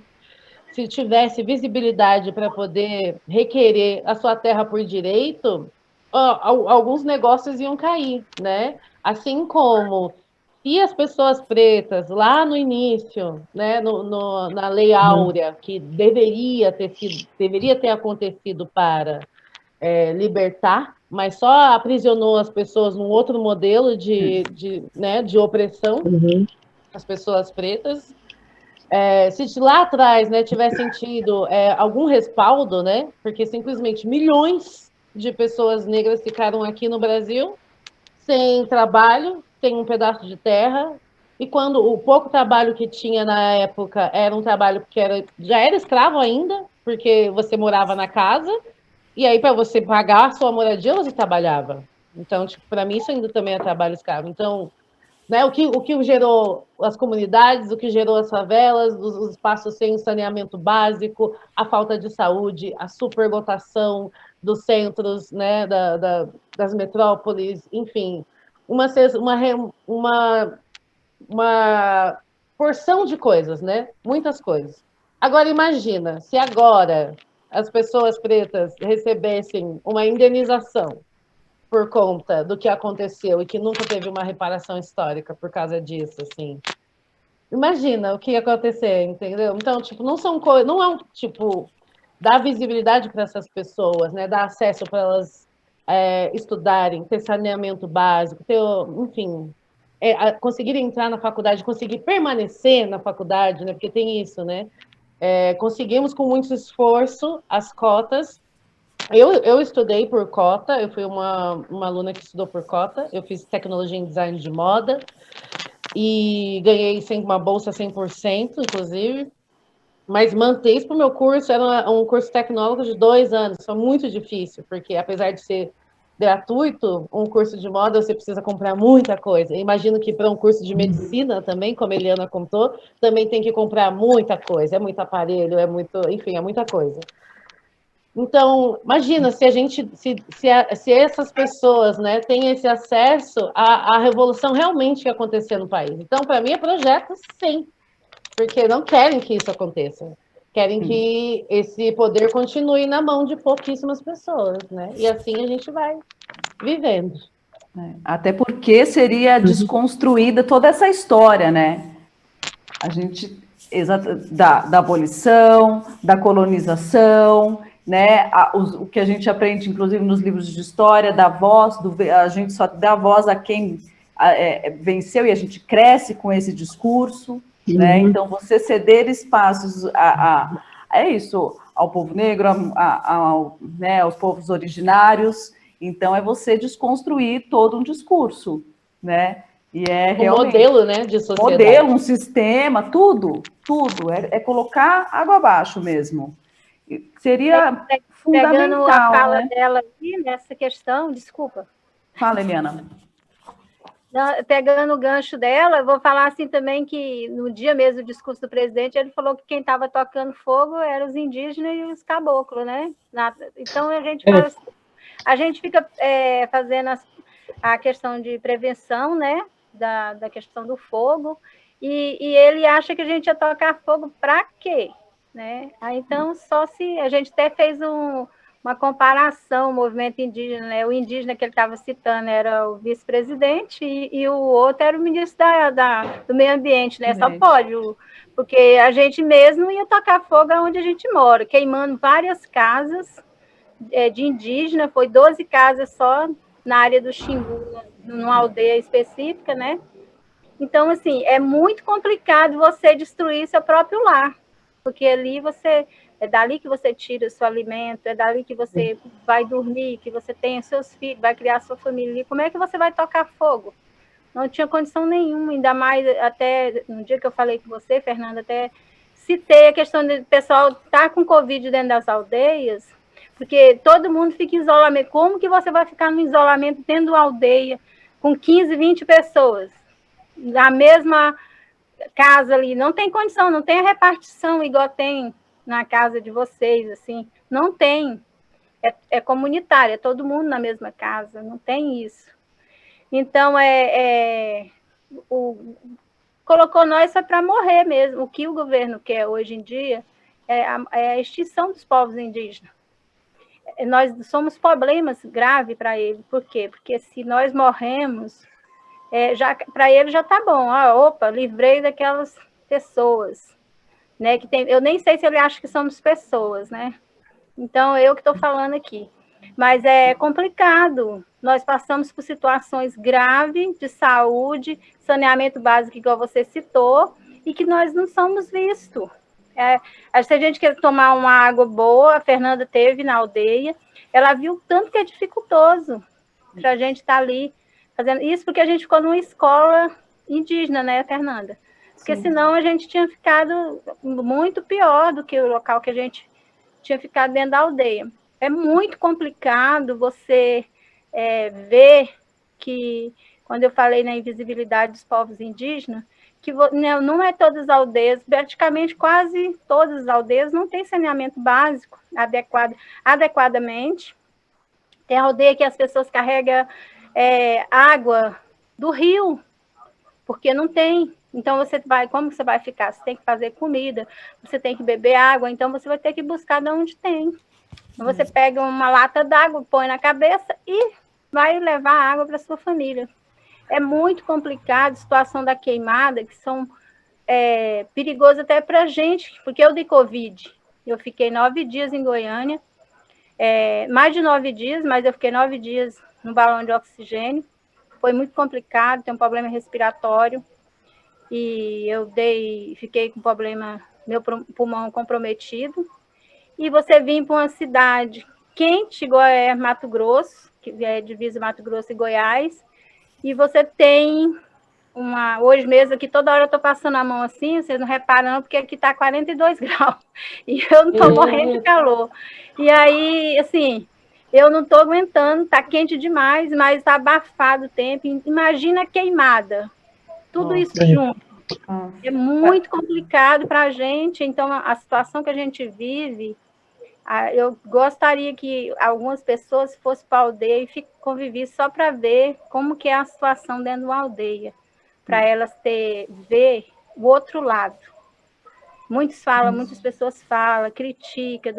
se tivesse visibilidade para poder requerer a sua terra por direito, alguns negócios iam cair, né? Assim como se as pessoas pretas, lá no início, né, na Lei Áurea, que deveria ter acontecido para libertar, mas só aprisionou as pessoas num outro modelo de opressão, as pessoas pretas. Se lá atrás, né, tivessem tido algum respaldo, né, porque simplesmente milhões de pessoas negras ficaram aqui no Brasil sem trabalho, sem um pedaço de terra, e quando o pouco trabalho que tinha na época era um trabalho que já era escravo ainda, porque você morava na casa, e aí para você pagar a sua moradia você trabalhava. Então, tipo, para mim isso ainda também é trabalho escravo. Então, né, o que gerou as comunidades, o que gerou as favelas, os espaços sem saneamento básico, a falta de saúde, a superlotação dos centros, né, das metrópoles, enfim, uma porção de coisas, né? Muitas coisas. Agora, imagina, se agora as pessoas pretas recebessem uma indenização por conta do que aconteceu e que nunca teve uma reparação histórica por causa disso, assim. Imagina o que ia acontecer, entendeu? Então, tipo, não é um tipo dar visibilidade para essas pessoas, né? Dar acesso para elas estudarem, ter saneamento básico, ter, enfim, conseguir entrar na faculdade, conseguir permanecer na faculdade, né? Porque tem isso, né? Conseguimos com muito esforço as cotas. Eu estudei por cota, eu fui uma aluna que estudou por cota, eu fiz tecnologia em design de moda e ganhei uma bolsa 100%, inclusive, mas manter isso para o meu curso era um curso tecnólogo de 2 anos, foi muito difícil, porque apesar de ser gratuito, um curso de moda você precisa comprar muita coisa. Imagino que para um curso de medicina também, como a Eliana contou, também tem que comprar muita coisa, é muito aparelho, enfim, é muita coisa. Então, imagina se a gente, se essas pessoas, né, têm esse acesso à revolução realmente que acontecer no país. Então, para mim, é projeto, sim, porque não querem que isso aconteça. Querem que esse poder continue na mão de pouquíssimas pessoas, né? E assim a gente vai vivendo. Até porque seria desconstruída toda essa história, né? A gente da abolição, da colonização, né? O que a gente aprende, inclusive, nos livros de história, da voz, a gente só dá voz a quem venceu e a gente cresce com esse discurso, né? Então, você ceder espaços é isso, ao povo negro, né, aos povos originários. Então, é você desconstruir todo um discurso, né? E realmente modelo, né, de sociedade. Modelo, um sistema, tudo. É colocar água abaixo mesmo. Seria fundamental, pegando a fala né? dela aqui nessa questão, desculpa. Fala, Eliana. Pegando o gancho dela, eu vou falar assim também que no dia mesmo do discurso do presidente, ele falou que quem estava tocando fogo eram os indígenas e os caboclos, né? Então, a gente fala assim, a gente fica fazendo a questão de prevenção, né? Da questão do fogo, e ele acha que a gente ia tocar fogo para quê? Né? Então, só se a gente até fez uma comparação, o movimento indígena, né? O indígena que ele estava citando era o vice-presidente e o outro era o ministro do meio ambiente, né? Só pode, porque a gente mesmo ia tocar fogo onde a gente mora, queimando várias casas de indígena, foi 12 casas só na área do Xingu, numa aldeia específica, né? Então, assim, é muito complicado você destruir seu próprio lar, porque ali é dali que você tira o seu alimento, é dali que você vai dormir, que você tem seus filhos, vai criar sua família. Como é que você vai tocar fogo? Não tinha condição nenhuma, ainda mais até no dia que eu falei com você, Fernanda, até citei a questão do pessoal estar com Covid dentro das aldeias, porque todo mundo fica em isolamento. Como que você vai ficar no isolamento tendo uma aldeia com 15, 20 pessoas? Na mesma casa ali, não tem condição, não tem a repartição igual tem na casa de vocês, assim, não tem, é comunitária, é todo mundo na mesma casa, não tem isso. Então, colocou nós só para morrer mesmo, o que o governo quer hoje em dia é a extinção dos povos indígenas. Nós somos problemas graves para ele, por quê? Porque se nós morremos, para ele já está bom. Opa, livrei daquelas pessoas, né? Eu nem sei se ele acha que somos pessoas, né? Então, eu que estou falando aqui. Mas é complicado. Nós passamos por situações graves de saúde, saneamento básico, igual você citou, e que nós não somos vistos. Se a gente quer tomar uma água boa, a Fernanda teve na aldeia, ela viu o tanto que é dificultoso para a gente estar ali fazendo isso, porque a gente ficou numa escola indígena, né, Fernanda? Porque senão a gente tinha ficado muito pior do que o local que a gente tinha ficado dentro da aldeia. É muito complicado você ver que, quando eu falei na invisibilidade dos povos indígenas, que não é todas as aldeias, praticamente quase todas as aldeias não têm saneamento básico adequadamente. Tem aldeia que as pessoas carregam água do rio, porque não tem Então, como você vai ficar? Você tem que fazer comida, você tem que beber água, então você vai ter que buscar de onde tem. Então, você pega uma lata d'água, põe na cabeça e vai levar água para sua família. É muito complicado a situação da queimada, que são perigoso até para a gente, porque eu dei Covid. Eu fiquei 9 dias em Goiânia, mais de 9 dias, mas eu fiquei 9 dias no balão de oxigênio. Foi muito complicado, tem um problema respiratório, e eu fiquei com problema, meu pulmão comprometido. E você vir para uma cidade quente, igual é Mato Grosso, que é divisa Mato Grosso e Goiás, e você tem hoje mesmo aqui, toda hora eu estou passando a mão assim, vocês não reparam não, porque aqui está 42 graus, e eu não estou morrendo de calor. E aí, assim, eu não estou aguentando, está quente demais, mas está abafado o tempo. Imagina a queimada, tudo isso junto. É muito complicado para a gente, então a situação que a gente vive, eu gostaria que algumas pessoas fossem para a aldeia e convivessem só para ver como que é a situação dentro de uma aldeia, para elas ver o outro lado. Muitas pessoas falam, criticam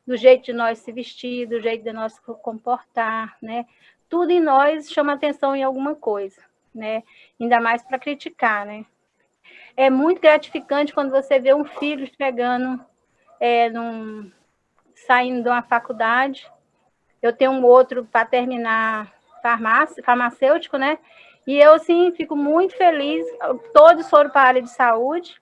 do jeito de nós se vestir, do jeito de nós se comportar, né? Tudo em nós chama atenção em alguma coisa, né? Ainda mais para criticar, né? É muito gratificante quando você vê um filho chegando, saindo de uma faculdade. Eu tenho um outro para terminar farmacêutico, né? E eu, sim, fico muito feliz. Todos foram para a área de saúde.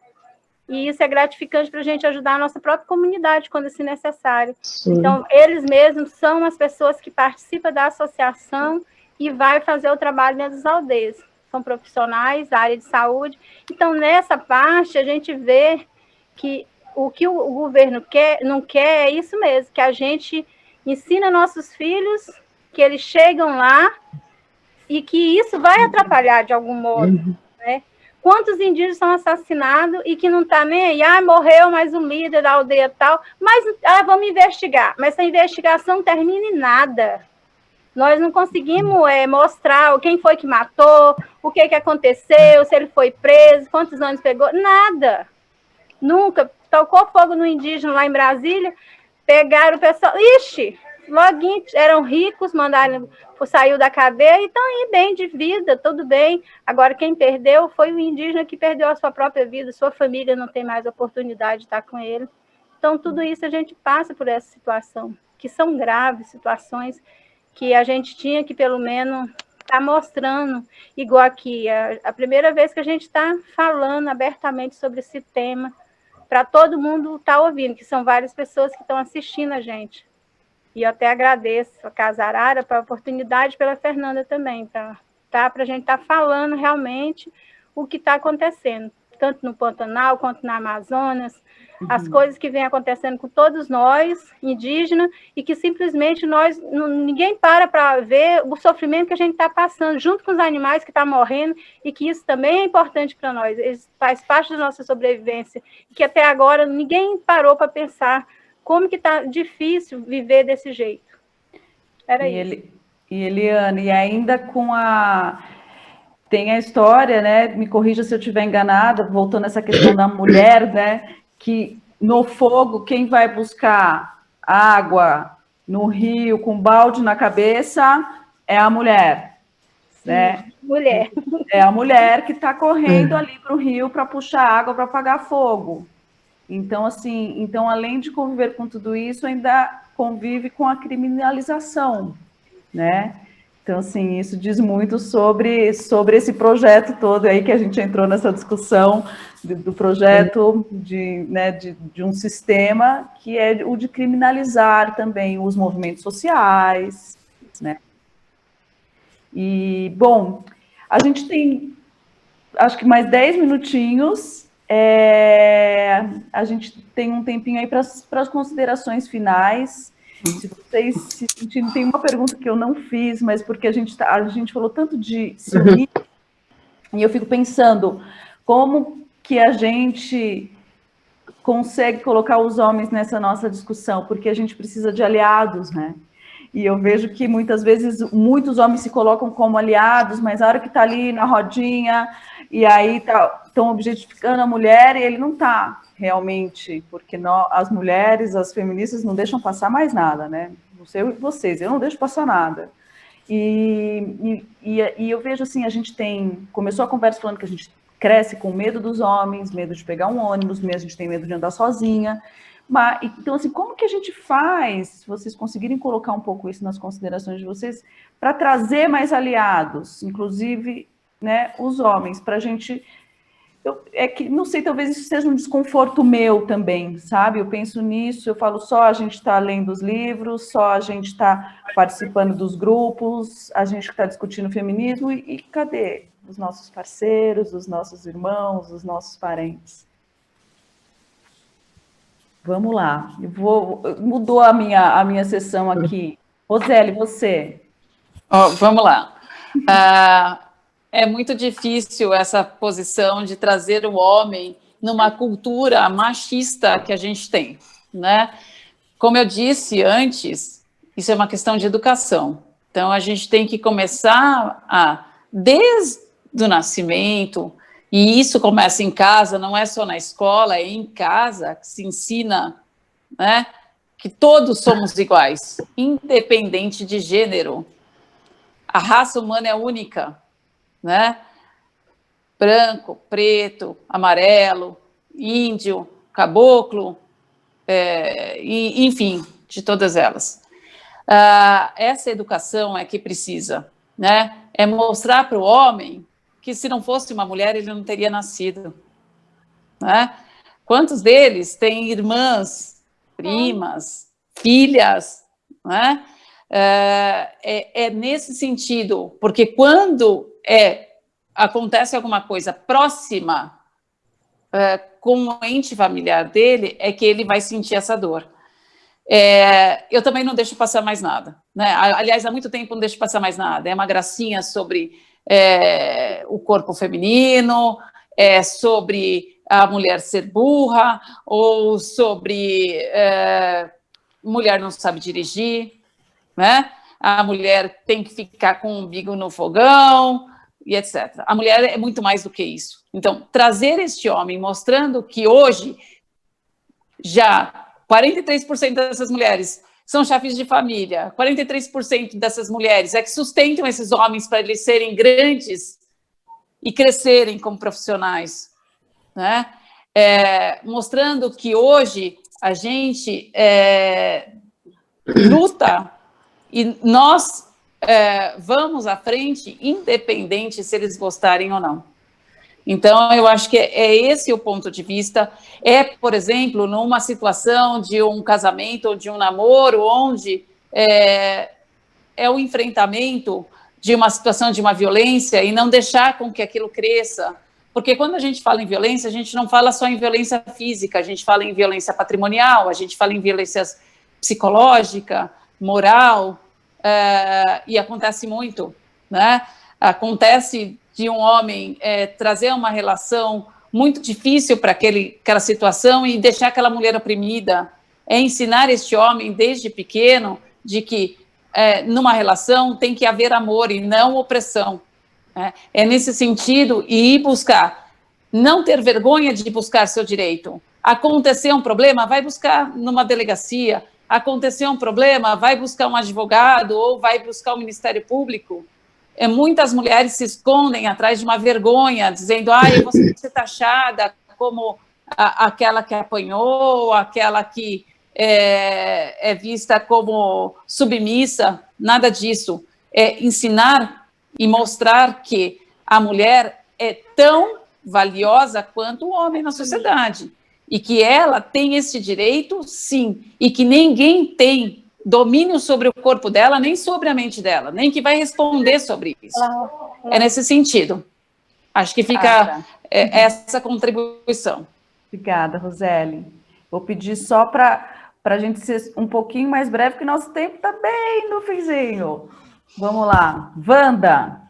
E isso é gratificante para a gente ajudar a nossa própria comunidade quando assim necessário. Sim. Então, eles mesmos são as pessoas que participam da associação e vai fazer o trabalho dentro das aldeias. São profissionais da área de saúde. Então, nessa parte, a gente vê que o que o governo não quer é isso mesmo, que a gente ensina nossos filhos, que eles chegam lá e que isso vai atrapalhar de algum modo, né? Quantos indígenas são assassinados e que não está nem aí, morreu mais um líder da aldeia tal, mas vamos investigar. Mas essa investigação não termina em nada. Nós não conseguimos mostrar quem foi que matou, o que aconteceu, se ele foi preso, quantos anos pegou, nada. Nunca. Tocou fogo no indígena lá em Brasília, pegaram o pessoal, logo eram ricos, saiu da cadeia e estão aí bem de vida, tudo bem. Agora, quem perdeu foi o indígena que perdeu a sua própria vida, sua família não tem mais oportunidade de estar com ele. Então, tudo isso a gente passa por essa situação, que são graves situações que a gente tinha que, pelo menos, estar mostrando, igual aqui, a primeira vez que a gente está falando abertamente sobre esse tema, para todo mundo estar ouvindo, que são várias pessoas que estão assistindo a gente. E eu até agradeço a Casa Arara pela oportunidade, pela Fernanda também, para a gente estar falando realmente o que está acontecendo, tanto no Pantanal quanto na Amazonas, as coisas que vêm acontecendo com todos nós, indígenas, e que simplesmente ninguém para ver o sofrimento que a gente está passando, junto com os animais que estão morrendo, e que isso também é importante para nós, isso faz parte da nossa sobrevivência, e que até agora ninguém parou para pensar como que está difícil viver desse jeito. Era isso. Eliane, e ainda tem a história, né? Me corrija se eu estiver enganada, voltando a essa questão da mulher, né? Que no fogo, quem vai buscar água no rio com balde na cabeça é a mulher. Sim, né? Mulher. É a mulher que está correndo ali para o rio para puxar água para apagar fogo. Então, assim, além de conviver com tudo isso, ainda convive com a criminalização, né? Então, assim, isso diz muito sobre esse projeto todo aí que a gente entrou nessa discussão do projeto de um sistema que é o de criminalizar também os movimentos sociais, né? E, bom, a gente tem, acho que mais 10 minutinhos, a gente tem um tempinho aí para as considerações finais. Se vocês se sentirem, tem uma pergunta que eu não fiz, mas porque a gente falou tanto de se unir, e eu fico pensando como que a gente consegue colocar os homens nessa nossa discussão, porque a gente precisa de aliados, né? E eu vejo que muitas vezes muitos homens se colocam como aliados, mas a hora que está ali na rodinha e aí estão objetificando a mulher, e ele não está realmente, porque as mulheres, as feministas, não deixam passar mais nada, né? Não sei vocês, eu não deixo passar nada. E eu vejo assim, a gente começou a conversa falando que a gente cresce com medo dos homens, medo de pegar um ônibus, a gente tem medo de andar sozinha. Então, assim, como que a gente faz, se vocês conseguirem colocar um pouco isso nas considerações de vocês, para trazer mais aliados, inclusive, né, os homens, para a gente... É que, não sei, talvez isso seja um desconforto meu também, sabe? Eu penso nisso, eu falo, só a gente está lendo os livros, só a gente está participando dos grupos, a gente está discutindo feminismo, e cadê os nossos parceiros, os nossos irmãos, os nossos parentes? Vamos lá, mudou a minha sessão aqui. Roseli, você? Vamos lá. É muito difícil essa posição de trazer o homem numa cultura machista que a gente tem, né? Como eu disse antes, isso é uma questão de educação. Então, a gente tem que começar desde o nascimento, e isso começa em casa, não é só na escola, é em casa que se ensina, né, que todos somos iguais, independente de gênero. A raça humana é única, né? Branco, preto, amarelo, índio, caboclo, enfim, de todas elas. Essa educação é que precisa, né? É mostrar para o homem que se não fosse uma mulher, ele não teria nascido, né? Quantos deles têm irmãs, primas, filhas, né? É nesse sentido, porque quando acontece alguma coisa próxima com o ente familiar dele, é que ele vai sentir essa dor. Eu também não deixo passar mais nada, né? Aliás, há muito tempo não deixo passar mais nada. É uma gracinha sobre o corpo feminino, sobre a mulher ser burra, ou sobre mulher não sabe dirigir, né? A mulher tem que ficar com o umbigo no fogão, e etc. A mulher é muito mais do que isso. Então, trazer este homem mostrando que hoje já 43% dessas mulheres são chefes de família, 43% dessas mulheres que sustentam esses homens para eles serem grandes e crescerem como profissionais, né? Mostrando que hoje a gente luta e nós vamos à frente, independente se eles gostarem ou não. Então, eu acho que é esse o ponto de vista. Por exemplo, numa situação de um casamento ou de um namoro, onde o enfrentamento de uma situação de uma violência e não deixar com que aquilo cresça. Porque quando a gente fala em violência, a gente não fala só em violência física, a gente fala em violência patrimonial, a gente fala em violência psicológica, moral, e acontece muito, né? Acontece de um homem trazer uma relação muito difícil para aquela situação e deixar aquela mulher oprimida, ensinar este homem desde pequeno de que numa relação tem que haver amor e não opressão. É nesse sentido, e ir buscar, não ter vergonha de buscar seu direito. Acontecer um problema, vai buscar numa delegacia. Acontecer um problema, vai buscar um advogado ou vai buscar o Ministério Público. Muitas mulheres se escondem atrás de uma vergonha, dizendo, eu vou ser taxada como aquela que apanhou, aquela que é vista como submissa. Nada disso. Ensinar e mostrar que a mulher é tão valiosa quanto o homem na sociedade. E que ela tem esse direito, sim, e que ninguém tem domínio sobre o corpo dela, nem sobre a mente dela, nem que vai responder sobre isso. É nesse sentido. Acho que fica essa contribuição. Obrigada, Roseli. Vou pedir só para a gente ser um pouquinho mais breve, porque nosso tempo está bem no finzinho. Vamos lá. Wanda.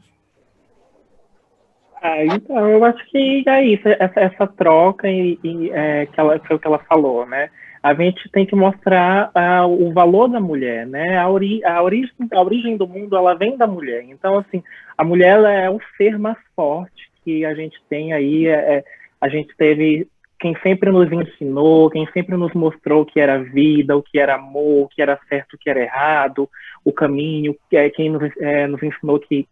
Então, eu acho que é isso, essa troca foi o que ela falou, né? A gente tem que mostrar o valor da mulher, né? A origem do mundo, ela vem da mulher. Então, assim, a mulher ela é um ser mais forte que a gente tem aí, a gente teve quem sempre nos ensinou, quem sempre nos mostrou o que era vida, o que era amor, o que era certo, o que era errado, o caminho, quem nos ensinou que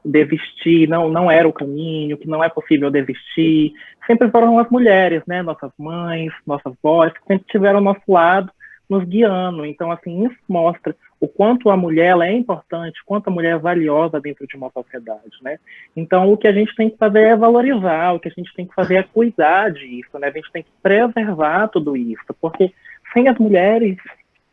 desistir não era o caminho, que não é possível desistir. Sempre foram as mulheres, né? Nossas mães, nossas avós, que sempre estiveram ao nosso lado, nos guiando. Então, assim, isso mostra o quanto a mulher ela é importante, quanto a mulher é valiosa dentro de uma sociedade, né? Então, o que a gente tem que fazer é valorizar, o que a gente tem que fazer é cuidar disso, né? A gente tem que preservar tudo isso, porque sem as mulheres,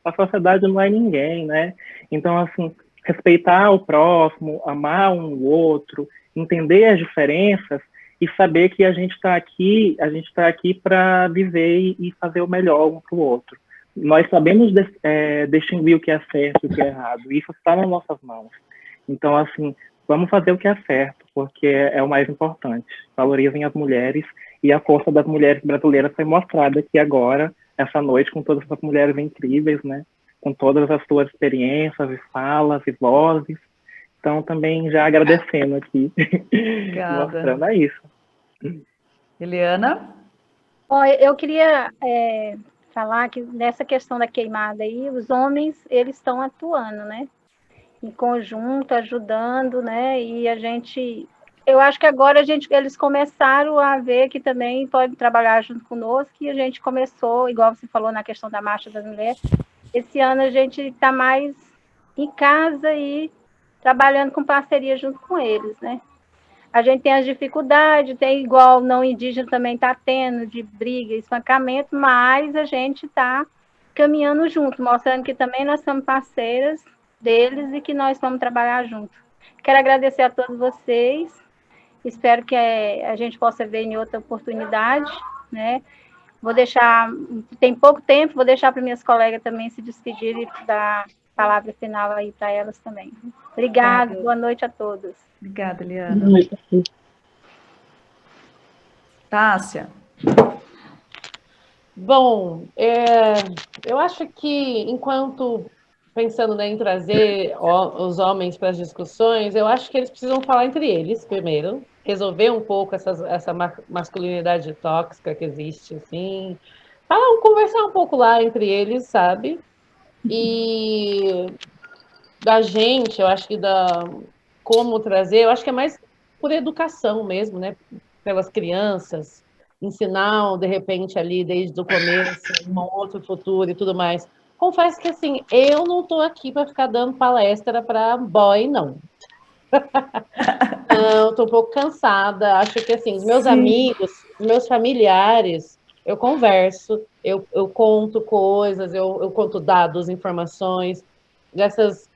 a sociedade não é ninguém, né? Então, assim, respeitar o próximo, amar um o outro, entender as diferenças e saber que a gente está aqui para viver e fazer o melhor um para o outro. Nós sabemos distinguir o que é certo e o que é errado. Isso está nas nossas mãos. Então, assim, vamos fazer o que é certo, porque é o mais importante. Valorizem as mulheres, e a força das mulheres brasileiras foi mostrada aqui agora, essa noite, com todas essas mulheres incríveis, né? Com todas as suas experiências e falas e vozes. Então, também já agradecendo aqui, mostrando isso. Eliana? Eu queria falar que nessa questão da queimada aí, os homens, eles estão atuando, né? Em conjunto, ajudando, né? E eu acho que agora eles começaram a ver que também pode trabalhar junto conosco, e a gente começou, igual você falou na questão da Marcha das Mulheres, esse ano a gente está mais em casa e trabalhando com parceria junto com eles, né? A gente tem as dificuldades, tem igual não indígena também está tendo, de briga, espancamento, mas a gente está caminhando junto, mostrando que também nós somos parceiras deles e que nós vamos trabalhar junto. Quero agradecer a todos vocês, espero que a gente possa ver em outra oportunidade, né? Vou deixar, tem pouco tempo, vou deixar para minhas colegas também se despedirem e dar a palavra final aí para elas também. Obrigada, boa noite a todos. Obrigada, Eliana. Tássia? Bom, eu acho que enquanto pensando, né, em trazer os homens para as discussões, eu acho que eles precisam falar entre eles primeiro, resolver um pouco essa masculinidade tóxica que existe, assim, conversar um pouco lá entre eles, sabe? E da gente, eu acho que como trazer, eu acho que é mais por educação mesmo, né? Pelas crianças, ensinar, de repente, ali, desde o começo, um outro futuro e tudo mais. Confesso que, assim, eu não estou aqui para ficar dando palestra para boy, não. Não, estou um pouco cansada. Acho que, assim, meus amigos, meus familiares, eu converso, eu conto coisas, eu conto dados, informações, graças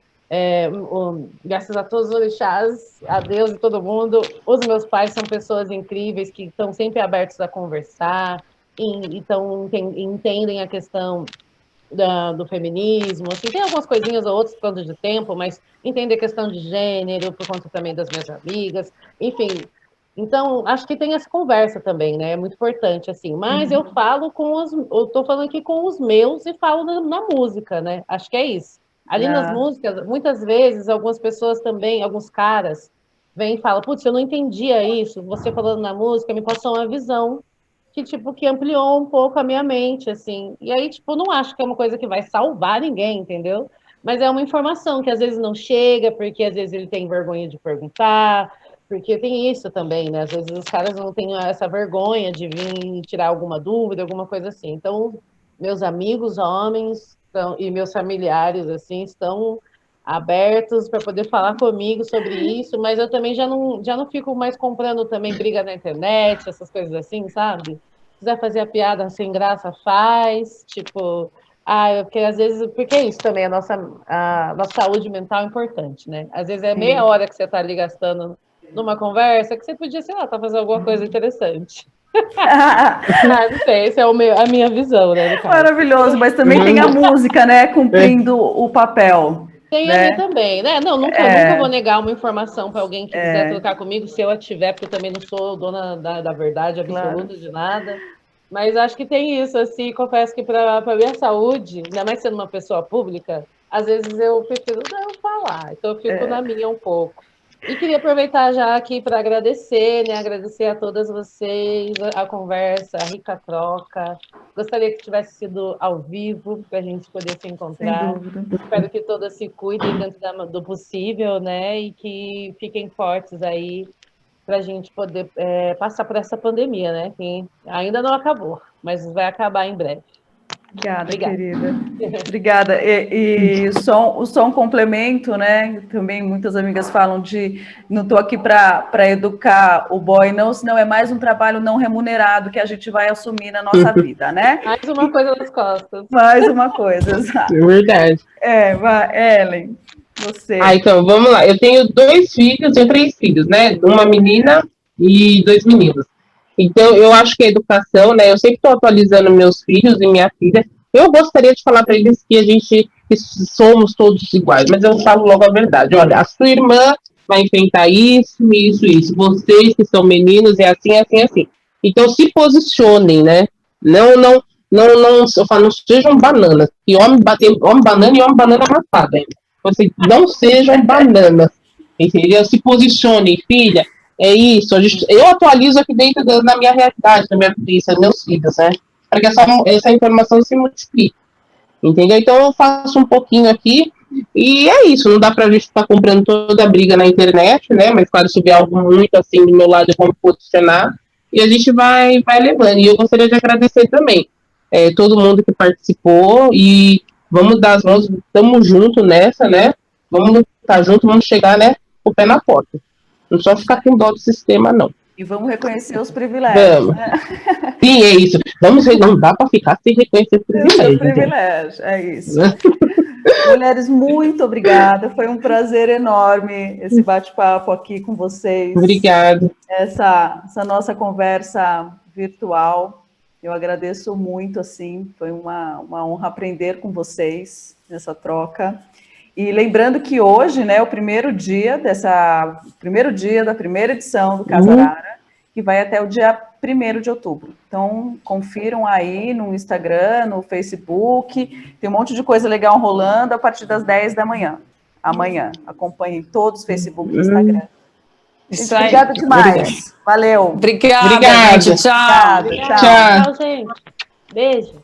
a todos os orixás, a Deus e todo mundo. Os meus pais são pessoas incríveis que estão sempre abertos a conversar, entendem a questão do feminismo, assim, tem algumas coisinhas ou outras por conta de tempo, mas entender a questão de gênero, por conta também das minhas amigas, enfim. Então, acho que tem essa conversa também, né? É muito importante, assim. Mas eu falo eu tô falando aqui com os meus e falo na música, né? Acho que é isso. Ali nas músicas, muitas vezes, algumas pessoas também, alguns caras, vêm e falam, putz, eu não entendia isso, você falando na música me passou uma visão que ampliou um pouco a minha mente, assim. E aí, tipo, não acho que é uma coisa que vai salvar ninguém, entendeu? Mas é uma informação que às vezes não chega, porque às vezes ele tem vergonha de perguntar, porque tem isso também, né? Às vezes os caras não têm essa vergonha de vir tirar alguma dúvida, alguma coisa assim. Então, meus amigos homens e meus familiares, assim, estão abertos para poder falar comigo sobre isso, mas eu também já não fico mais comprando também briga na internet, essas coisas assim, sabe? Se quiser fazer a piada sem graça, faz, tipo, porque às vezes, porque é isso também, a nossa saúde mental é importante, né? Às vezes é meia hora que você está ali gastando numa conversa que você podia, sei lá, tá fazendo alguma coisa interessante. Não sei, essa é a minha visão, né? Maravilhoso, mas também tem a música, né, cumprindo o papel. Tem né? ali também, né? Não, nunca vou negar uma informação para alguém que quiser trocar comigo, se eu a tiver, porque eu também não sou dona da verdade absoluta de nada. Mas acho que tem isso, assim, confesso que para a minha saúde, ainda mais sendo uma pessoa pública, às vezes eu prefiro não falar, então eu fico na minha um pouco. E queria aproveitar já aqui para agradecer, né? Agradecer a todas vocês, a conversa, a rica troca. Gostaria que tivesse sido ao vivo, para a gente poder se Sem encontrar. dúvida. Espero que todas se cuidem dentro do possível, né? E que fiquem fortes aí para a gente poder passar por essa pandemia, né? Que ainda não acabou, mas vai acabar em breve. Obrigada, Obrigada. querida. Obrigada. E só um complemento, né? Também muitas amigas falam de não estou aqui para educar o boy, não é mais um trabalho não remunerado que a gente vai assumir na nossa vida, né? Mais uma coisa nas costas. Mais uma coisa, exato. É verdade. Vai, Ellen, você. Então, vamos lá. Eu tenho 2 filhos, tenho 3 filhos, né? Uma menina e 2 meninos. Então, eu acho que a educação, né? Eu sempre estou atualizando meus filhos e minha filha. Eu gostaria de falar para eles que somos todos iguais, mas eu falo logo a verdade. Olha, a sua irmã vai enfrentar isso, isso, isso. Vocês que são meninos, é assim, assim, assim. Então, se posicionem, né? Não, eu falo, não sejam bananas. E homem banana e homem banana amassada, hein? Vocês não sejam bananas, entendeu? Se posicionem, filha. É isso. Eu atualizo aqui dentro na minha realidade, na minha vivência, meus filhos, né? Para que essa informação se multiplique, entendeu? Então eu faço um pouquinho aqui e é isso. Não dá para a gente ficar comprando toda a briga na internet, né? Mas claro, se tiver algo muito assim do meu lado, eu vou me posicionar e a gente vai levando. E eu gostaria de agradecer também todo mundo que participou e vamos dar as mãos, estamos juntos nessa, né? Vamos lutar junto, vamos chegar, né? Com o pé na porta. Não só ficar com dó do sistema, não. E vamos reconhecer os privilégios, Vamos. né? Sim, é isso. Não dá para ficar sem reconhecer privilégio. Privilégio, é isso. Mulheres, muito obrigada. Foi um prazer enorme esse bate-papo aqui com vocês. Obrigado. Essa nossa conversa virtual. Eu agradeço muito, assim, foi uma honra aprender com vocês nessa troca. E lembrando que hoje, né, o primeiro dia da primeira edição do Casarara, que vai até o dia 1º de outubro. Então, confiram aí no Instagram, no Facebook, tem um monte de coisa legal rolando a partir das 10 da manhã. Amanhã, acompanhem todos, Facebook e Instagram. Isso aí. Obrigada demais. Valeu. Obrigada, Obrigada. gente. Tchau. Obrigada. Tchau. Tchau, gente. Beijo.